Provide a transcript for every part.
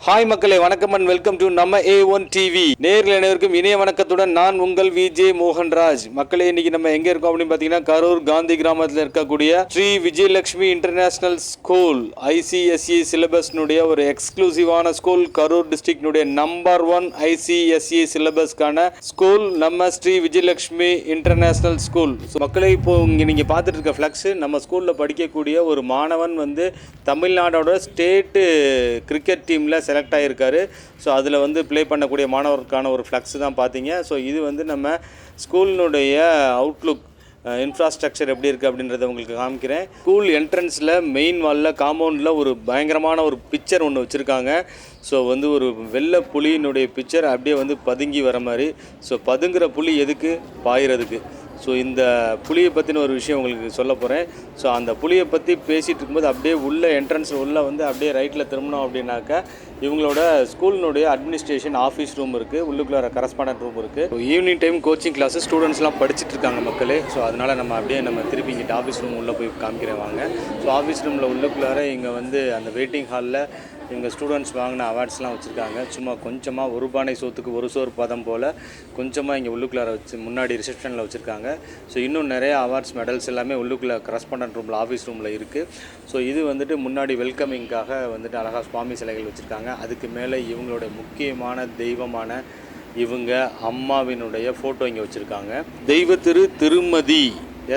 Hi மக்களே, வணக்கம் and welcome to நம்ம A1 TV. நேரில் அனைவருக்கும் இணைய வணக்கத்துடன் நான் உங்கள் விஜே மோகன்ராஜ். மக்களே, இன்னைக்கு நம்ம எங்க இருக்கோம் அப்படின்னு பார்த்தீங்கன்னா கரூர் காந்தி கிராமத்தில் இருக்கக்கூடிய Shri Vijayalakshmi international school ICSE சிலபஸ்னுடைய ஒரு எக்ஸ்க்ளூசிவான ஸ்கூல். கரூர் டிஸ்ட்ரிக்ட்னுடைய நம்பர் 1 ICSE சிலபஸ்க்கான ஸ்கூல் நம்ம ஸ்ரீ விஜயலட்சுமி இன்டர்நேஷனல் ஸ்கூல். மக்களே, இப்போ இங்கே நீங்கள் பார்த்துட்டு இருக்க ஃப்ளக்ஸ் நம்ம ஸ்கூலில் படிக்கக்கூடிய ஒரு மாணவன் வந்து தமிழ்நாடோட ஸ்டேட்டு கிரிக்கெட் டீமில் செலக்ட் ஆகியிருக்காரு. ஸோ அதில் வந்து ப்ளே பண்ணக்கூடிய மாணவருக்கான ஒரு ஃப்ளக்ஸ் தான் பார்த்தீங்க. ஸோ இது வந்து நம்ம ஸ்கூலினுடைய அவுட்லுக் இன்ஃப்ராஸ்ட்ரக்சர் எப்படி இருக்குது அப்படின்றத உங்களுக்கு காமிக்கிறேன். ஸ்கூல் என்ட்ரன்ஸில் மெயின் வாலில் காம்பவுண்டில் ஒரு பயங்கரமான ஒரு பிக்சர் ஒன்று வச்சுருக்காங்க. ஸோ வந்து ஒரு வெள்ளை புலியினுடைய பிக்சர் அப்படியே வந்து பதுங்கி வர மாதிரி. ஸோ பதுங்குற புலி எதுக்கு? பாயிறதுக்கு. ஸோ இந்த புலியை பற்றின ஒரு விஷயம் உங்களுக்கு சொல்ல போகிறேன். ஸோ அந்த புலியை பற்றி பேசிகிட்டு இருக்கும்போது அப்படியே உள்ள என்ட்ரன்ஸ் உள்ளே வந்து அப்படியே ரைட்டில் திரும்பினோம் அப்படின்னாக்கா இவங்களோட ஸ்கூலினுடைய அட்மினிஸ்ட்ரேஷன் ஆஃபீஸ் ரூம் இருக்குது, உள்ளுக்குள்ள கரஸ்பாண்டன்ட் ரூம் இருக்குது. So evening time coaching classes ஸ்டூடெண்ட்ஸ்லாம் படிச்சுட்டு இருக்காங்க மக்களே. ஸோ அதனால் நம்ம அப்படியே திருப்பி இங்கிட்ட ஆஃபீஸ் ரூம் உள்ளே போய் காமிக்கிறேன் வாங்க. ஸோ ஆஃபீஸ் ரூமில் உள்ளுக்குள்ளார இங்கே வந்து அந்த வெயிட்டிங் ஹாலில் இங்கே ஸ்டூடெண்ட்ஸ் வாங்கின அவார்ட்ஸ்லாம் வச்சுருக்காங்க. சும்மா கொஞ்சமாக ஒரு பானை சோத்துக்கு ஒரு சோறு பதம் போல் கொஞ்சமாக இங்கே உள்ளுக்குள்ளார வச்சு முன்னாடி ரிசப்ஷனில் வச்சுருக்காங்க. ஸோ இன்னும் நிறைய அவார்ட்ஸ் மெடல்ஸ் எல்லாமே உள்ளுக்குள்ளே கரஸ்பாண்டன்ட் ரூமில் ஆஃபீஸ் ரூமில் இருக்குது. ஸோ இது வந்துட்டு முன்னாடி வெல்கமிங்காக வந்துட்டு அழகாக சுவாமி சிலைகள் வச்சுருக்காங்க. அதுக்கு மேலே இவங்களோட முக்கியமான தெய்வமான இவங்க அம்மாவினுடைய ஃபோட்டோ இங்கே வச்சுருக்காங்க. தெய்வ திருமதி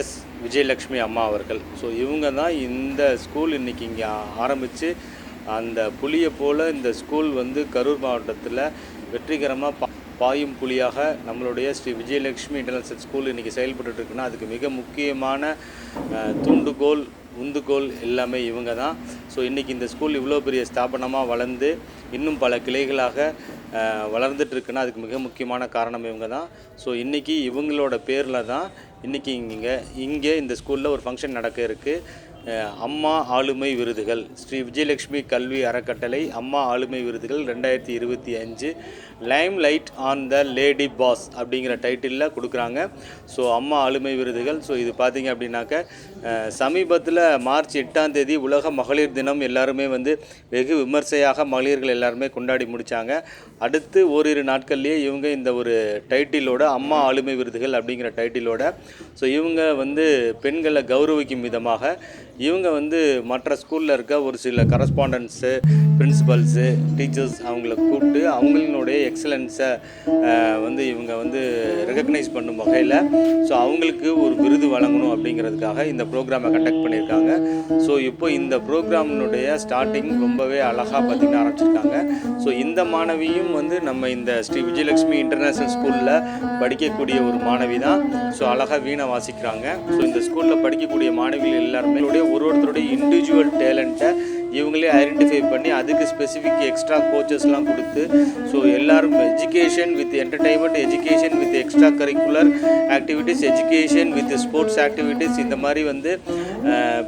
எஸ் விஜயலட்சுமி அம்மா அவர்கள். ஸோ இவங்க தான் இந்த ஸ்கூல் இன்றைக்கி இங்கே ஆரம்பித்து அந்த புலியை போல் இந்த ஸ்கூல் வந்து கரூர் மாவட்டத்தில் வெற்றிகரமாக பாயும் புலியாக நம்மளுடைய ஸ்ரீ விஜயலட்சுமி இன்டர்நேஷனல் ஸ்கூல் இன்றைக்கி செயல்பட்டுருக்குன்னா அதுக்கு மிக முக்கியமான தூண்டுகோல் உந்துகோல் எல்லாமே இவங்க தான். ஸோ இன்றைக்கி இந்த ஸ்கூல் இவ்வளோ பெரிய ஸ்தாபனமாக வளர்ந்து இன்னும் பல கிளைகளாக வளர்ந்துட்டுருக்குன்னா அதுக்கு மிக முக்கியமான காரணம் இவங்க தான். ஸோ இன்றைக்கி இவங்களோட பேரில் தான் இன்றைக்கி இங்கே இந்த ஸ்கூலில் ஒரு ஃபங்க்ஷன் நடக்க இருக்குது. அம்மா ஆளுமை விருதுகள், ஸ்ரீ விஜயலட்சுமி கல்வி அறக்கட்டளை அம்மா ஆளுமை விருதுகள் 2025 Lime light on the lady pass அப்படிங்கிற டைட்டிலில் கொடுக்குறாங்க. ஸோ அம்மா ஆளுமை விருதுகள். ஸோ இது பார்த்திங்க அப்படின்னாக்க சமீபத்தில் மார்ச் 8ஆம் தேதி உலக மகளிர் தினம் எல்லாருமே வந்து வெகு விமர்சையாக மகளிர்கள் எல்லாருமே கொண்டாடி முடித்தாங்க. அடுத்து ஓரிரு நாட்கள்லேயே இவங்க இந்த ஒரு டைட்டிலோட அம்மா ஆளுமை விருதுகள் அப்படிங்கிற டைட்டிலோட ஸோ இவங்க வந்து பெண்களை கௌரவிக்கும் விதமாக இவங்க வந்து மற்ற ஸ்கூலில் இருக்க ஒரு சில கரஸ்பாண்டன்ஸு, பிரின்சிபல்ஸு, டீச்சர்ஸ் அவங்கள கூப்பிட்டு அவங்களினுடைய எக்ஸலன்ஸை வந்து இவங்க வந்து ரெகக்னைஸ் பண்ணும் வகையில் ஸோ அவங்களுக்கு ஒரு விருது வழங்கணும் அப்படிங்கிறதுக்காக இந்த ப்ரோக்ராமை கண்டக்ட் பண்ணியிருக்காங்க. ஸோ இப்போ இந்த ப்ரோக்ராமினுடைய ஸ்டார்டிங் ரொம்பவே அழகாக பார்த்திங்கன்னா ஆரம்பிச்சிருக்காங்க. ஸோ இந்த மாணவியும் வந்து நம்ம இந்த ஸ்ரீ விஜயலட்சுமி இன்டர்நேஷனல் ஸ்கூலில் படிக்கக்கூடிய ஒரு மாணவி தான். ஸோ அழகாக வீணை வாசிக்கிறாங்க. ஸோ இந்த ஸ்கூலில் படிக்கக்கூடிய மாணவிகள் எல்லாருமே ஒருத்தருடைய இண்டிவிஜுவல் டேலண்ட்டை இவங்களே ஐடென்டிஃபை பண்ணி அதுக்கு ஸ்பெசிஃபிக் எக்ஸ்ட்ரா கோச்சஸ்லாம் கொடுத்து ஸோ எல்லோரும் education with entertainment, education with extra curricular activities, education with sports activities, இந்த மாதிரி வந்து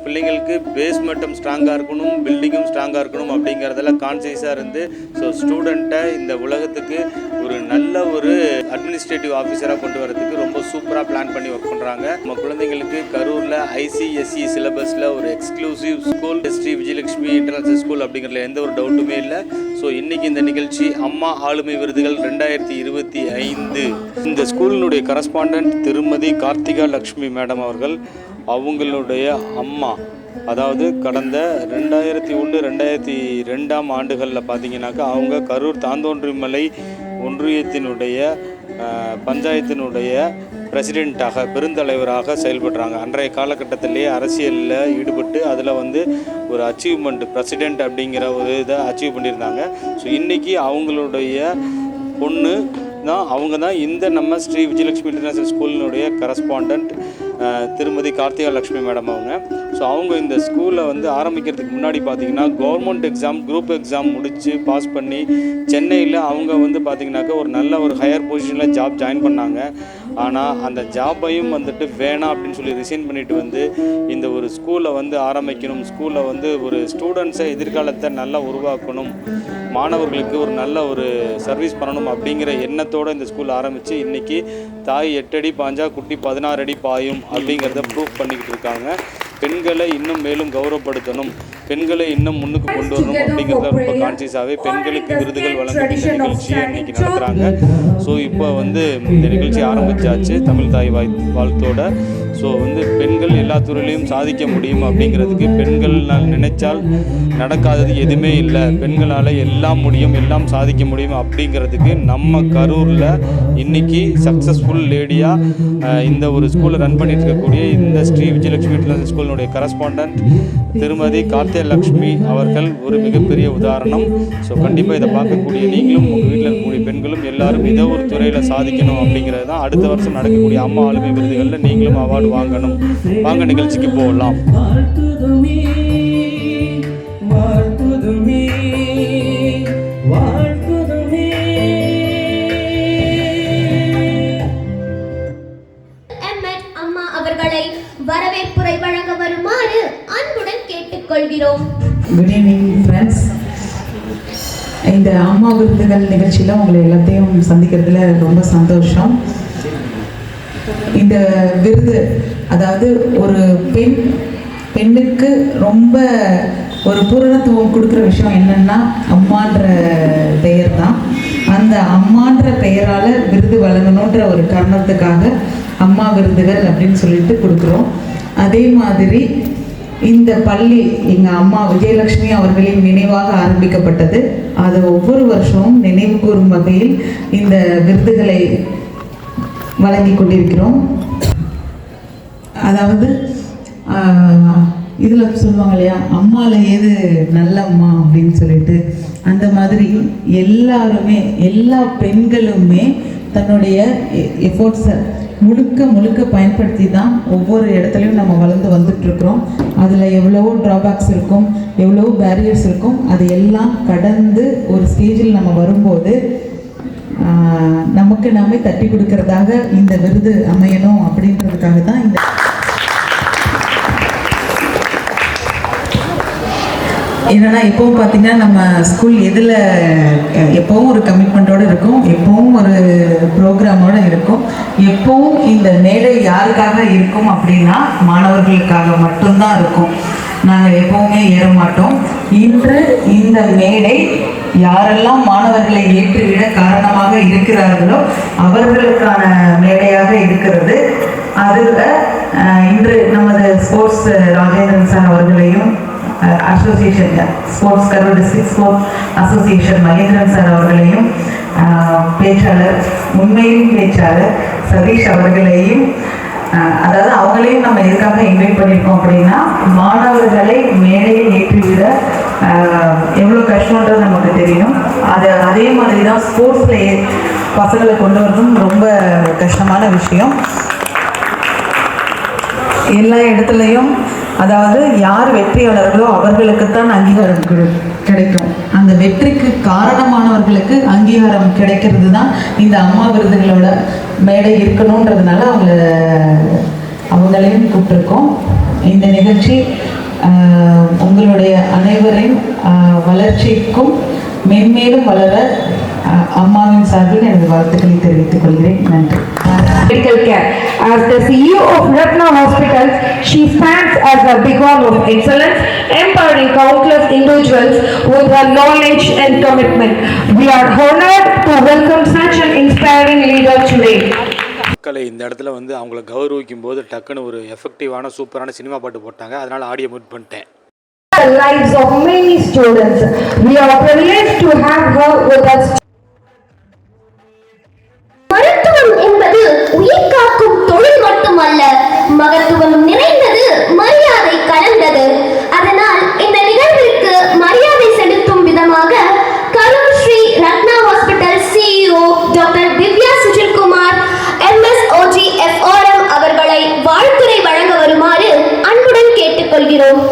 பிள்ளைங்களுக்கு பேஸ் மட்டும் ஸ்ட்ராங்காக இருக்கணும், பில்டிங்கும் ஸ்ட்ராங்காக இருக்கணும் அப்படிங்கிறதெல்லாம் கான்சியஸாக இருந்து ஸோ ஸ்டூடெண்ட்டை இந்த உலகத்துக்கு ஒரு நல்ல ஒரு அட்மினிஸ்ட்ரேட்டிவ் ஆஃபீஸராக கொண்டு வரதுக்கு ரொம்ப சூப்பராக பிளான் பண்ணி ஒர்க் பண்ணுறாங்க. நம்ம குழந்தைங்களுக்கு கரூரில் ICSE சிலபஸில் ஒரு exclusive school Sri Vijayalakshmi international school அப்படிங்கிறதுல எந்த ஒரு டவுட்டுமே இல்லை. ஸோ இன்றைக்கி இந்த நிகழ்ச்சி அம்மா ஆளுமை விருதுகள் 2025. இந்த ஸ்கூலினுடைய கரஸ்பாண்டன்ட் திருமதி கார்த்திகா லக்ஷ்மி மேடம் அவர்கள் அவங்களுடைய அம்மா, அதாவது கடந்த 2001-2002 ஆண்டுகளில் பார்த்தீங்கன்னாக்கா அவங்க கரூர் தாந்தோன்றிமலை ஒன்றியத்தினுடைய பஞ்சாயத்தினுடைய பிரசிடெண்ட்டாக, பெருந்தலைவராக செயல்படுறாங்க. அன்றைய காலகட்டத்திலே அரசியலில் ஈடுபட்டு அதில் வந்து ஒரு அச்சீவ்மெண்ட், பிரசிடெண்ட் அப்படிங்கிற ஒரு இதை அச்சீவ் பண்ணியிருந்தாங்க. ஸோ இன்றைக்கி அவங்களுடைய பொண்ணு தான் அவங்க தான் இந்த நம்ம ஸ்ரீ விஜயலட்சுமி இன்டர்நேஷனல் ஸ்கூலினுடைய கரஸ்பாண்டன்ட் திருமதி கார்த்திகா லக்ஷ்மி மேடம் அவங்க. ஸோ அவங்க இந்த ஸ்கூலில் வந்து ஆரம்பிக்கிறதுக்கு முன்னாடி பார்த்திங்கன்னா கவர்மெண்ட் எக்ஸாம், குரூப் எக்ஸாம் முடித்து பாஸ் பண்ணி சென்னையில் அவங்க வந்து பார்த்திங்கனாக்கா ஒரு நல்ல ஒரு ஹையர் பொசிஷனில் ஜாப் ஜாயின் பண்ணாங்க. ஆனால் அந்த ஜாப்பையும் வந்துட்டு வேணாம் அப்படின்னு சொல்லி ரிசைன் பண்ணிட்டு வந்து இந்த ஒரு ஸ்கூலை வந்து ஆரம்பிக்கணும், ஸ்கூலில் வந்து ஒரு ஸ்டூடெண்ட்ஸை எதிர்காலத்தை நல்லா உருவாக்கணும், மாணவர்களுக்கு ஒரு நல்ல ஒரு சர்வீஸ் பண்ணணும் அப்படிங்கிற எண்ணத்தோடு இந்த ஸ்கூல் ஆரம்பித்து இன்றைக்கி தாய் 8 அடி பாஞ்சா குட்டி 16 அடி பாயும் அப்படிங்கிறத ப்ரூவ் பண்ணிக்கிட்டு இருக்காங்க. பெண்களை இன்னும் மேலும் கௌரவப்படுத்தணும், பெண்களை இன்னும் முன்னுக்கு கொண்டு வரணும் அப்படிங்கிறத ரொம்ப கான்சியஸாகவே பெண்களுக்கு விருதுகள் வழங்கும் இந்த நிகழ்ச்சியை இன்றைக்கி நடத்துகிறாங்க. ஸோ இப்போ வந்து இந்த நிகழ்ச்சி ஆரம்பித்தாச்சு தமிழ் தாய் வாழ்த்தோட. ஸோ வந்து பெண்கள் எல்லா துறையிலையும் சாதிக்க முடியும் அப்படிங்கிறதுக்கு பெண்கள்னால் நினைச்சால் நடக்காதது எதுவுமே இல்லை, பெண்களால் எல்லாம் முடியும், எல்லாம் சாதிக்க முடியும் அப்படிங்கிறதுக்கு நம்ம கரூரில் இன்றைக்கி சக்ஸஸ்ஃபுல் லேடியாக இந்த ஒரு ஸ்கூலை ரன் பண்ணிட்டு இருக்கக்கூடிய இந்த ஸ்ரீ விஜயலட்சுமி இன்டர்நேஷனல் ஸ்கூலினுடைய கரஸ்பாண்டன்ட் திருமதி கார்த்தியலட்சுமி அவர்கள் ஒரு மிகப்பெரிய உதாரணம். ஸோ கண்டிப்பாக இதை பார்க்கக்கூடிய நீங்களும் உங்கள் வீட்டில் இருக்கக்கூடிய பெண்களும் எல்லாரும் ஏதோ ஒரு துறையில் சாதிக்கணும் அப்படிங்கிறது தான் அடுத்த வருஷம் நடக்கக்கூடிய அம்மா ஆளுமை விருதுகளில் நீங்களும் அவார்டு வாங்கணும். வாங்க நிகழ்ச்சிக்கு போகலாம். அம்மா அவர்களை வரவேற்புரை வழங்க வருமாறு அன்புடன் கேட்டுக்கொள்கிறோம். Good evening friends. இந்த அம்மா விருதுகள் நிகழ்ச்சியில் உங்களை எல்லாத்தையும் சந்திக்கிறதுல ரொம்ப சந்தோஷம். இந்த விருது அதாவது ஒரு பெண்ணுக்கு ரொம்ப ஒரு பூரணத்துவம் கொடுக்குற விஷயம் என்னன்னா அம்மான்ற பெயர் தான். அந்த அம்மான்ற பெயரால் விருது வழங்கணுன்ற ஒரு காரணத்துக்காக அம்மா விருதுகள் அப்படின்னு சொல்லிட்டு கொடுக்குறோம். அதே மாதிரி இந்த பள்ளி எங்கள் அம்மா விஜயலட்சுமி அவர்களின் நினைவாக ஆரம்பிக்கப்பட்டது. அதை ஒவ்வொரு வருஷமும் நினைவு கூறும் வகையில் இந்த விருதுகளை வழங்கி கொண்டிருக்கிறோம். அதாவது இதில் சொல்லுவாங்க இல்லையா, அம்மாவில் ஏது நல்ல அம்மா அப்படின்னு சொல்லிட்டு, அந்த மாதிரி எல்லாருமே எல்லா பெண்களுமே தன்னுடைய எஃபோர்ட்ஸை முழுக்க பயன்படுத்தி தான் ஒவ்வொரு இடத்துலையும் நம்ம வளர்ந்து வந்துட்டுருக்குறோம். அதில் எவ்வளவோ ட்ராபேக்ஸ் இருக்கும், எவ்வளவோ பேரியர்ஸ் இருக்கும். அது எல்லாம் கடந்து ஒரு ஸ்டேஜில் நம்ம வரும்போது நமக்கு நாமே தட்டி கொடுக்கறதாக இந்த விருது அமையணும் அப்படின்றதுக்காக தான் இந்த என்னன்னா எப்பவும் பார்த்தீங்கன்னா நம்ம ஸ்கூல் எதில் எப்பவும் ஒரு கமிட்மெண்ட்டோடு இருக்கும், எப்பவும் ஒரு ப்ரோக்ராமோடு இருக்கும். எப்பவும் இந்த மேடை யாருக்காக இருக்கும் அப்படின்னா மாணவர்களுக்காக மட்டும்தான் இருக்கும். நாங்கள் எப்பவுமே ஏற மாட்டோம். இன்று இந்த மேடை யாரெல்லாம் மாணவர்களை ஏற்றுவிட காரணமாக இருக்கிறார்களோ அவர்களுக்கான மேடையாக இருக்கிறது. அதில் இன்று நமது ஸ்போர்ட்ஸ் ராஜேந்திரன் சார் அவர்களையும் association sports Karur district sports association Mahendran sir அவர்களையும் பேச்சாளர் உண்மையின் பேச்சாளர் சதீஷ் அவர்களையும், அதாவது அவங்களையும் நம்ம எதுக்காக இன்வைட் பண்ணியிருக்கோம் அப்படின்னா மாணவர்களை மேடையில் ஏற்றிவிட எவ்வளோ கஷ்டன்றது நமக்கு தெரியும். அதே மாதிரி தான் ஸ்போர்ட்ஸில் பசங்களை கொண்டு வரதும் ரொம்ப கஷ்டமான விஷயம். எல்லா இடத்துலையும் அதாவது யார் வெற்றியாளர்களோ அவர்களுக்குத்தான் அங்கீகாரம் கிடைக்கும். அந்த வெற்றிக்கு காரணமானவர்களுக்கு அங்கீகாரம் கிடைக்கிறது தான் இந்த அம்மா விருதுகளோட மேடை இருக்கணுன்றதுனால அவங்களையும் கூப்பிட்டுருக்கோம். இந்த நிகழ்ச்சி உங்களுடைய அனைவரின் வளர்ச்சிக்கும் மென்மேலும் வளர அம்மாவின் சார்பில் எனது வாழ்த்துக்களை தெரிவித்துக் கொள்கிறேன். நன்றி. Medical care. As the CEO of Ratna Hospitals, she stands as a beacon of excellence, empowering countless individuals with her knowledge and commitment. We are honored to welcome such an inspiring leader today. மக்களை இந்த இடத்துல வந்து அவங்கள கௌரவிக்கும் போது டக்குன்னு ஒரு எஃபெக்டிவான சூப்பரான சினிமா பாட்டு போட்டாங்க. அதனால் ஆடியோ மியூட் பண்ணிட்டேன். The lives of many students. We are privileged to have her with us. மருத்துவம் என்பது உயிர் காக்கும் தொழில் மட்டுமல்ல, மகத்துவம் நிறைந்தது, மரியாதை கலந்தது. அதனால் இந்த நிகழ்விற்கு மரியாதை செலுத்தும் விதமாக Karur Shri Ratna hospital CEO doctor Divya Sujilkumar MSOGFRM அவர்களை வாழ்த்துரை வழங்க வருமாறு அன்புடன் கேட்டுக்கொள்கிறோம்.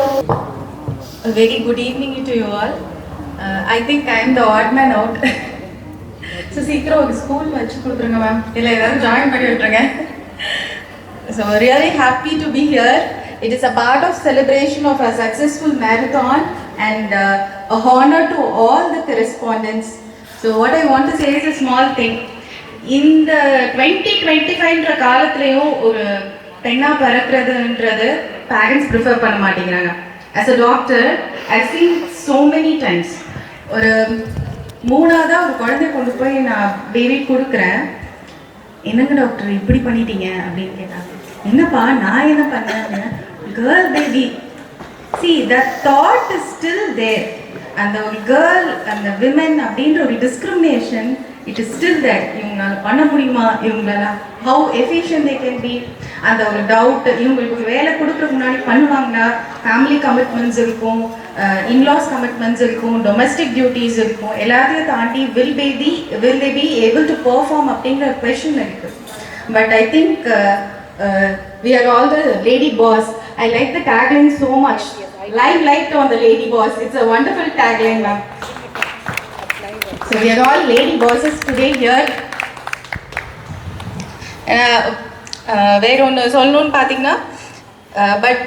A very good evening to you all. I think I am the odd man out. So சீக்கிரம் ஒரு ஸ்கூல் வச்சு கொடுத்துருங்க மேம், இல்லை ஏதாவது ஜாயின் பண்ணி விட்டுருங்க. So really happy to be here. It is a part of celebration of a successful marathon and a honor to all the correspondents. So what I want to say is a small thing. இந்த 2025ன்ற காலத்துலேயும் ஒரு பெண்ணாக பிறக்கிறதுன்றது parents prefer பண்ண மாட்டேங்கிறாங்க. As a doctor, I seen so many times. ஒரு 3ஆவதாக ஒரு குழந்தைய கொண்டு போய் நான் பேபி கொடுக்குறேன். என்னங்க டாக்டர் இப்படி பண்ணிட்டீங்க அப்படின்னு கேட்டாங்க. என்னப்பா நான் என்ன பண்ணேன்? Girl baby. See, that thought is still there. And the girl and the women அப்படின்ற ஒரு discrimination, it is still there. இவங்களால பண்ண முடியுமா, இவங்களால how efficient they can be, அந்த ஒரு டவுட். இவங்களுக்கு வேலை கொடுக்குறதுக்கு முன்னாடி பண்ணுவாங்களா, ஃபேமிலி கமிட்மெண்ட்ஸ் இருக்கும், இன்லாஸ் கமிட்மெண்ட்ஸ் இருக்கும், டொமஸ்டிக் டியூட்டிஸ் இருக்கும், எல்லாத்தையும் தாண்டி will they be able to perform அப்படிங்கிற கொஷின் இருக்கு. But I think we are all the lady boss. I like the tagline so much. Live light on the lady boss. It's a wonderful tagline, ma'am. So we are all lady bosses today here. வேற ஒன்று சொல்லணும்னு பார்த்தீங்கன்னா, but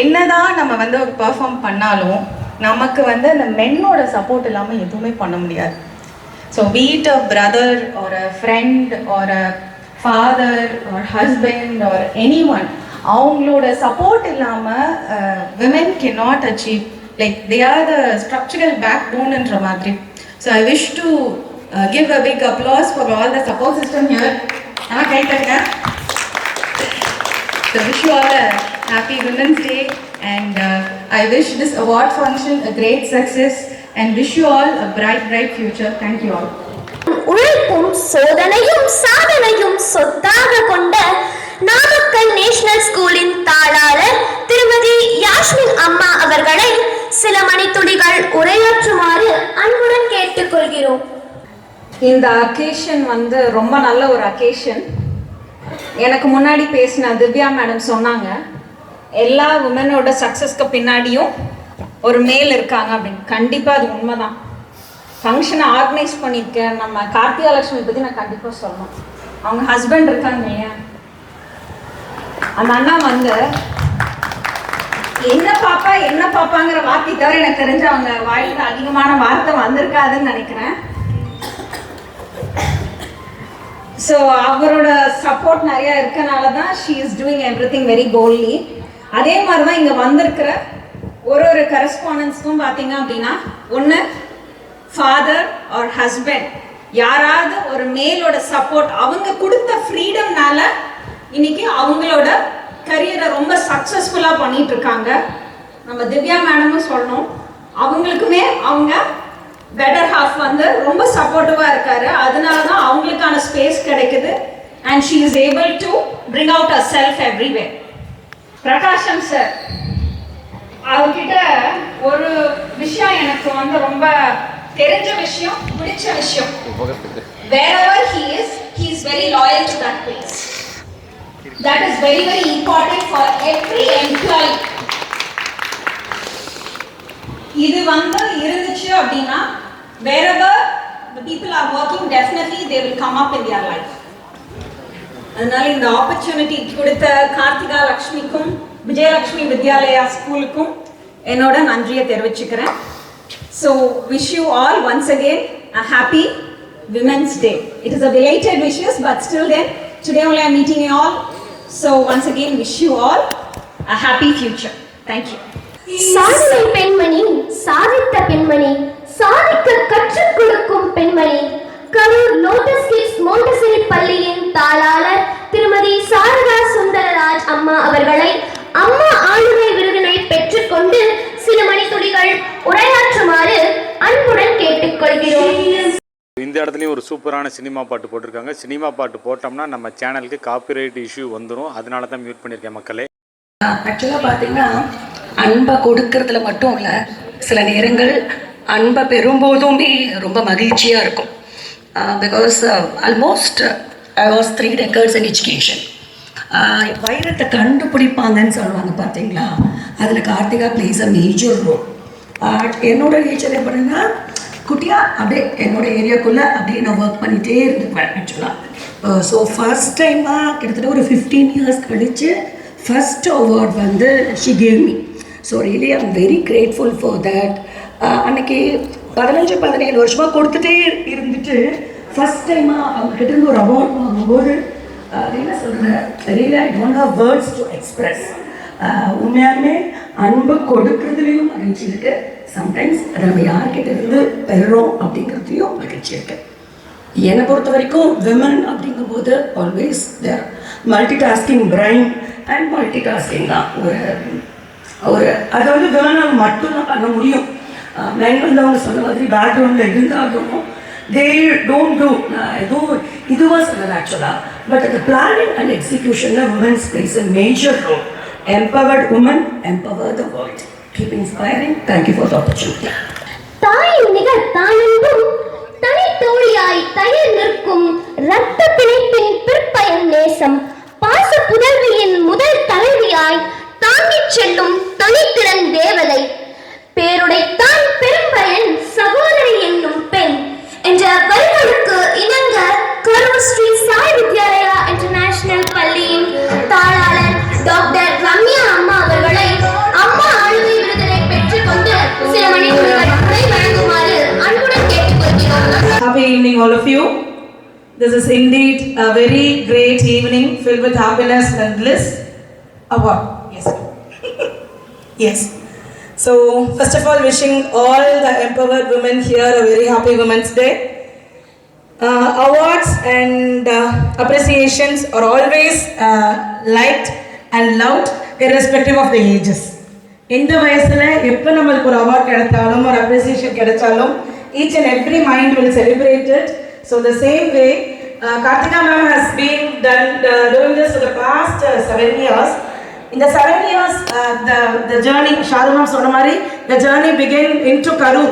என்னதான் நம்ம வந்து ஒரு perform பண்ணாலும் நமக்கு வந்து அந்த மென்னோட சப்போர்ட் இல்லாமல் எதுவுமே பண்ண முடியாது. So be it a brother or a friend or a father or husband or anyone, அவங்களோட சப்போர்ட் இல்லாமல் women can not achieve. Like they are the structural back போன்ன்ற மாதிரி. So I wish to give a big applause for all the support system here. நான் கைத்தங்க. So wish you all a happy Women's Day, and I wish this award function a great success and wish you all a bright future. Thank you all. உழைப்பும் சோதனையும் சாதனையும் சொத்தாக கொண்ட Namakkal national ஸ்கூலின் தாளாளர் திருமதி யாஸ்மின் அம்மா அவர்களை சில மணித்துளிகள் உரையாற்றுமாறு அன்புடன் கேட்டுக்கொள்கிறோம். இந்த அக்கேஷன் வந்து ரொம்ப நல்ல ஒரு அக்கேஷன். எனக்கு முன்னாடி பேசின திவ்யா மேடம் சொன்னாங்க, எல்லா உமனோட சக்ஸஸ்க்கு பின்னாடியும் ஒரு மேல் இருக்காங்க அப்படின்னு. கண்டிப்பாக அது உண்மைதான். ஃபங்க்ஷனை ஆர்கனைஸ் பண்ணியிருக்க நம்ம கார்த்திகா லட்சுமி பற்றி நான் கண்டிப்பாக சொல்லணும். அவங்க ஹஸ்பண்ட் இருக்காங்க இல்லையா, அந்த அண்ணா வந்து என்ன பாப்பாங்கிற வார்த்தை தவிர எனக்கு தெரிஞ்ச அவங்க வாயில அதிகமான வார்த்தை வந்திருக்காதுன்னு நினைக்கிறேன். ஸோ அவரோட சப்போர்ட் நிறையா இருக்கனால தான் she is doing every thing very boldly. அதே மாதிரி தான் இங்கே வந்திருக்கிற ஒரு கரஸ்பாண்டன்ஸ்க்கும் பார்த்தீங்க அப்படின்னா, ஒன்று ஃபாதர் ஆர் ஹஸ்பண்ட், யாராவது ஒரு மேலோட சப்போர்ட், அவங்க கொடுத்த ஃப்ரீடம்னால இன்னைக்கு அவங்களோட கரியரை ரொம்ப சக்ஸஸ்ஃபுல்லாக பண்ணிட்டு இருக்காங்க. நம்ம திவ்யா மேடமும் சொல்லணும், அவங்களுக்குமே அவங்க பெட்டர் ஹாஃப் வந்து ரொம்ப சப்போர்ட்டிவாக இருக்காரு. அதனால தான் அவங்களுக்கான ஸ்பேஸ் கிடைக்குது. And she is able to bring out a self everywhere. Prakasham sir அவர்கிட்ட ஒரு விஷயம் எனக்கு வந்து ரொம்ப தெரிஞ்ச விஷயம், பிடிச்ச விஷயம். Wherever he is very loyal to that place. That is very important for every employee. இது வந்து இருந்துச்சு அப்படின்னா, wherever the people are working, definitely they will come up in their life. அதனால இந்த ஆப்பர்ச்சுனிட்டி கொடுத்த கார்த்திகா லக்ஷ்மிக்கும் விஜயலக்ஷ்மி வித்யாலயா ஸ்கூலுக்கும் என்னோட நன்றியை தெரிவிச்சுக்கிறேன். So wish you all once again a happy Women's Day. It is a belated wishes, but still then today only I am meeting you all. So once again wish you all a happy future. Thank you. சாதனை பெண்மணி, சாதித்த பெண்மணி, சாதிக்க கற்றுக் கொடுக்கும் பெண்மணி, Karur lotus kids மோண்டசரி பள்ளியின் தாளாளர் திருமதி சாரதா சுந்தரராஜ் அம்மா அவர்களை அம்மா ஆளுமை விருதினை பெற்றுக்கொண்டு சில மணித்துளிகள் உரையாற்றுமாறு அன்புடன் கேட்டுக்கொள்கிறோம். இந்த இடத்துலையும் ஒரு சூப்பரான சினிமா பாட்டு போட்டிருக்காங்க. சினிமா பாட்டு போட்டோம்னா நம்ம சேனலுக்கு காப்பிரைட் இஷ்யூ வந்துடும். அதனால தான் மியூட் பண்ணியிருக்கேன் மக்களே. ஆக்சுவலாக பார்த்தீங்கன்னா, அன்பை கொடுக்கறதுல மட்டும் இல்லை, சில நேரங்கள் அன்பை பெறும்போதுமே ரொம்ப மகிழ்ச்சியாக இருக்கும். Because almost I was 3 decades in education. வைரத்தை கண்டுபிடிப்பாங்கன்னு சொல்லுவாங்க பார்த்தீங்களா, அதில் Karthika plays a major role. என்னோட நேச்சர் எப்படின்னா, குட்டியாக அப்படியே என்னோட ஏரியாக்குள்ளே அப்படியே நான் ஒர்க் பண்ணிகிட்டே இருந்துக்குவேன் ஆக்சுவலாக. ஸோ ஃபர்ஸ்ட் டைமாக கிட்டத்தட்ட ஒரு 15 years கழித்து ஃபர்ஸ்ட் அவார்ட் வந்து she gave me. So really I am very grateful for that. அன்றைக்கி 15-17 வருஷமாக கொடுத்துட்டே இருந்துட்டு ஃபர்ஸ்ட் டைமாக அவங்ககிட்ட இருந்து ஒரு அவார்ட் வாங்கும்போது என்ன சொல்கிறேன், really I don't have words to express. உண்மையாலுமே அன்பு கொடுக்கறதுலையும் மகிழ்ச்சி இருக்கு, சம்டைம்ஸ் அதை நம்ம யார்கிட்ட இருந்து பெறுறோம் அப்படிங்கிறதுலையும் மகிழ்ச்சி இருக்கு. என்னை பொறுத்த வரைக்கும் விமன் அப்படிங்கும்போது always there multitasking brain and multitasking தான். ஒரு அதை வந்து விமனால் மட்டும்தான் பண்ண முடியும். மென் வந்து அவங்க சொன்ன மாதிரி பேக்ரவுண்டில் இருந்தாலும் they don't do எதுவும் இதுவாக சொன்னது ஆக்சுவலாக. பட் அந்த பிளானிங் அண்ட் எக்ஸிக்யூஷனில் women's plays a major role. Empowered women empower the world. Keep inspiring. Thank you for the opportunity. தாயின் நிகர் தாயெங்கும் தனித்தோழியாய் தயிர் நிற்கும் இரத்த பிணைப்பின் பிற்பயன் நேசம் பாச புதல்வியின் முதல் தலைவியாய் தாங்கிச் செல்லும் தனித்திறன் தேவதை பேருடைத்தான் பெரும்பயன் சகோதரி என்னும் பெண் என்ற வரிகளுக்கு இணங்க கரூர் ஸ்ரீ சாய் வித்யாலயா இன்டர்நேஷனல் பள்ளியின் தாளாளர் டாக்டர் ரம்யா அம்மா அவர்களை அம்மா ஆளுமை விருதினை பெற்றுக்கொண்டு சில மணித்துளிகள் உரை வழங்குமாறு அன்புடன் கேட்டுக்கொள்கிறோம். Happy evening all of you. This is indeed a very great evening filled with happiness and bliss. What? Yes. Yes. So first of all, wishing all the empowered women here a very happy Women's Day. Awards and appreciations are always liked and loved irrespective of the ages. எந்த வயசுல எப்போ நம்மளுக்கு ஒரு award கிடைத்தாலும் ஒரு appreciation கிடைச்சாலும் each and every mind will celebrate it. So the same way Karthika ma'am has been doing this for the past 7 years. In the 7 years the journey Shadu ma'am சொன்ன மாதிரி the journey began into Karur.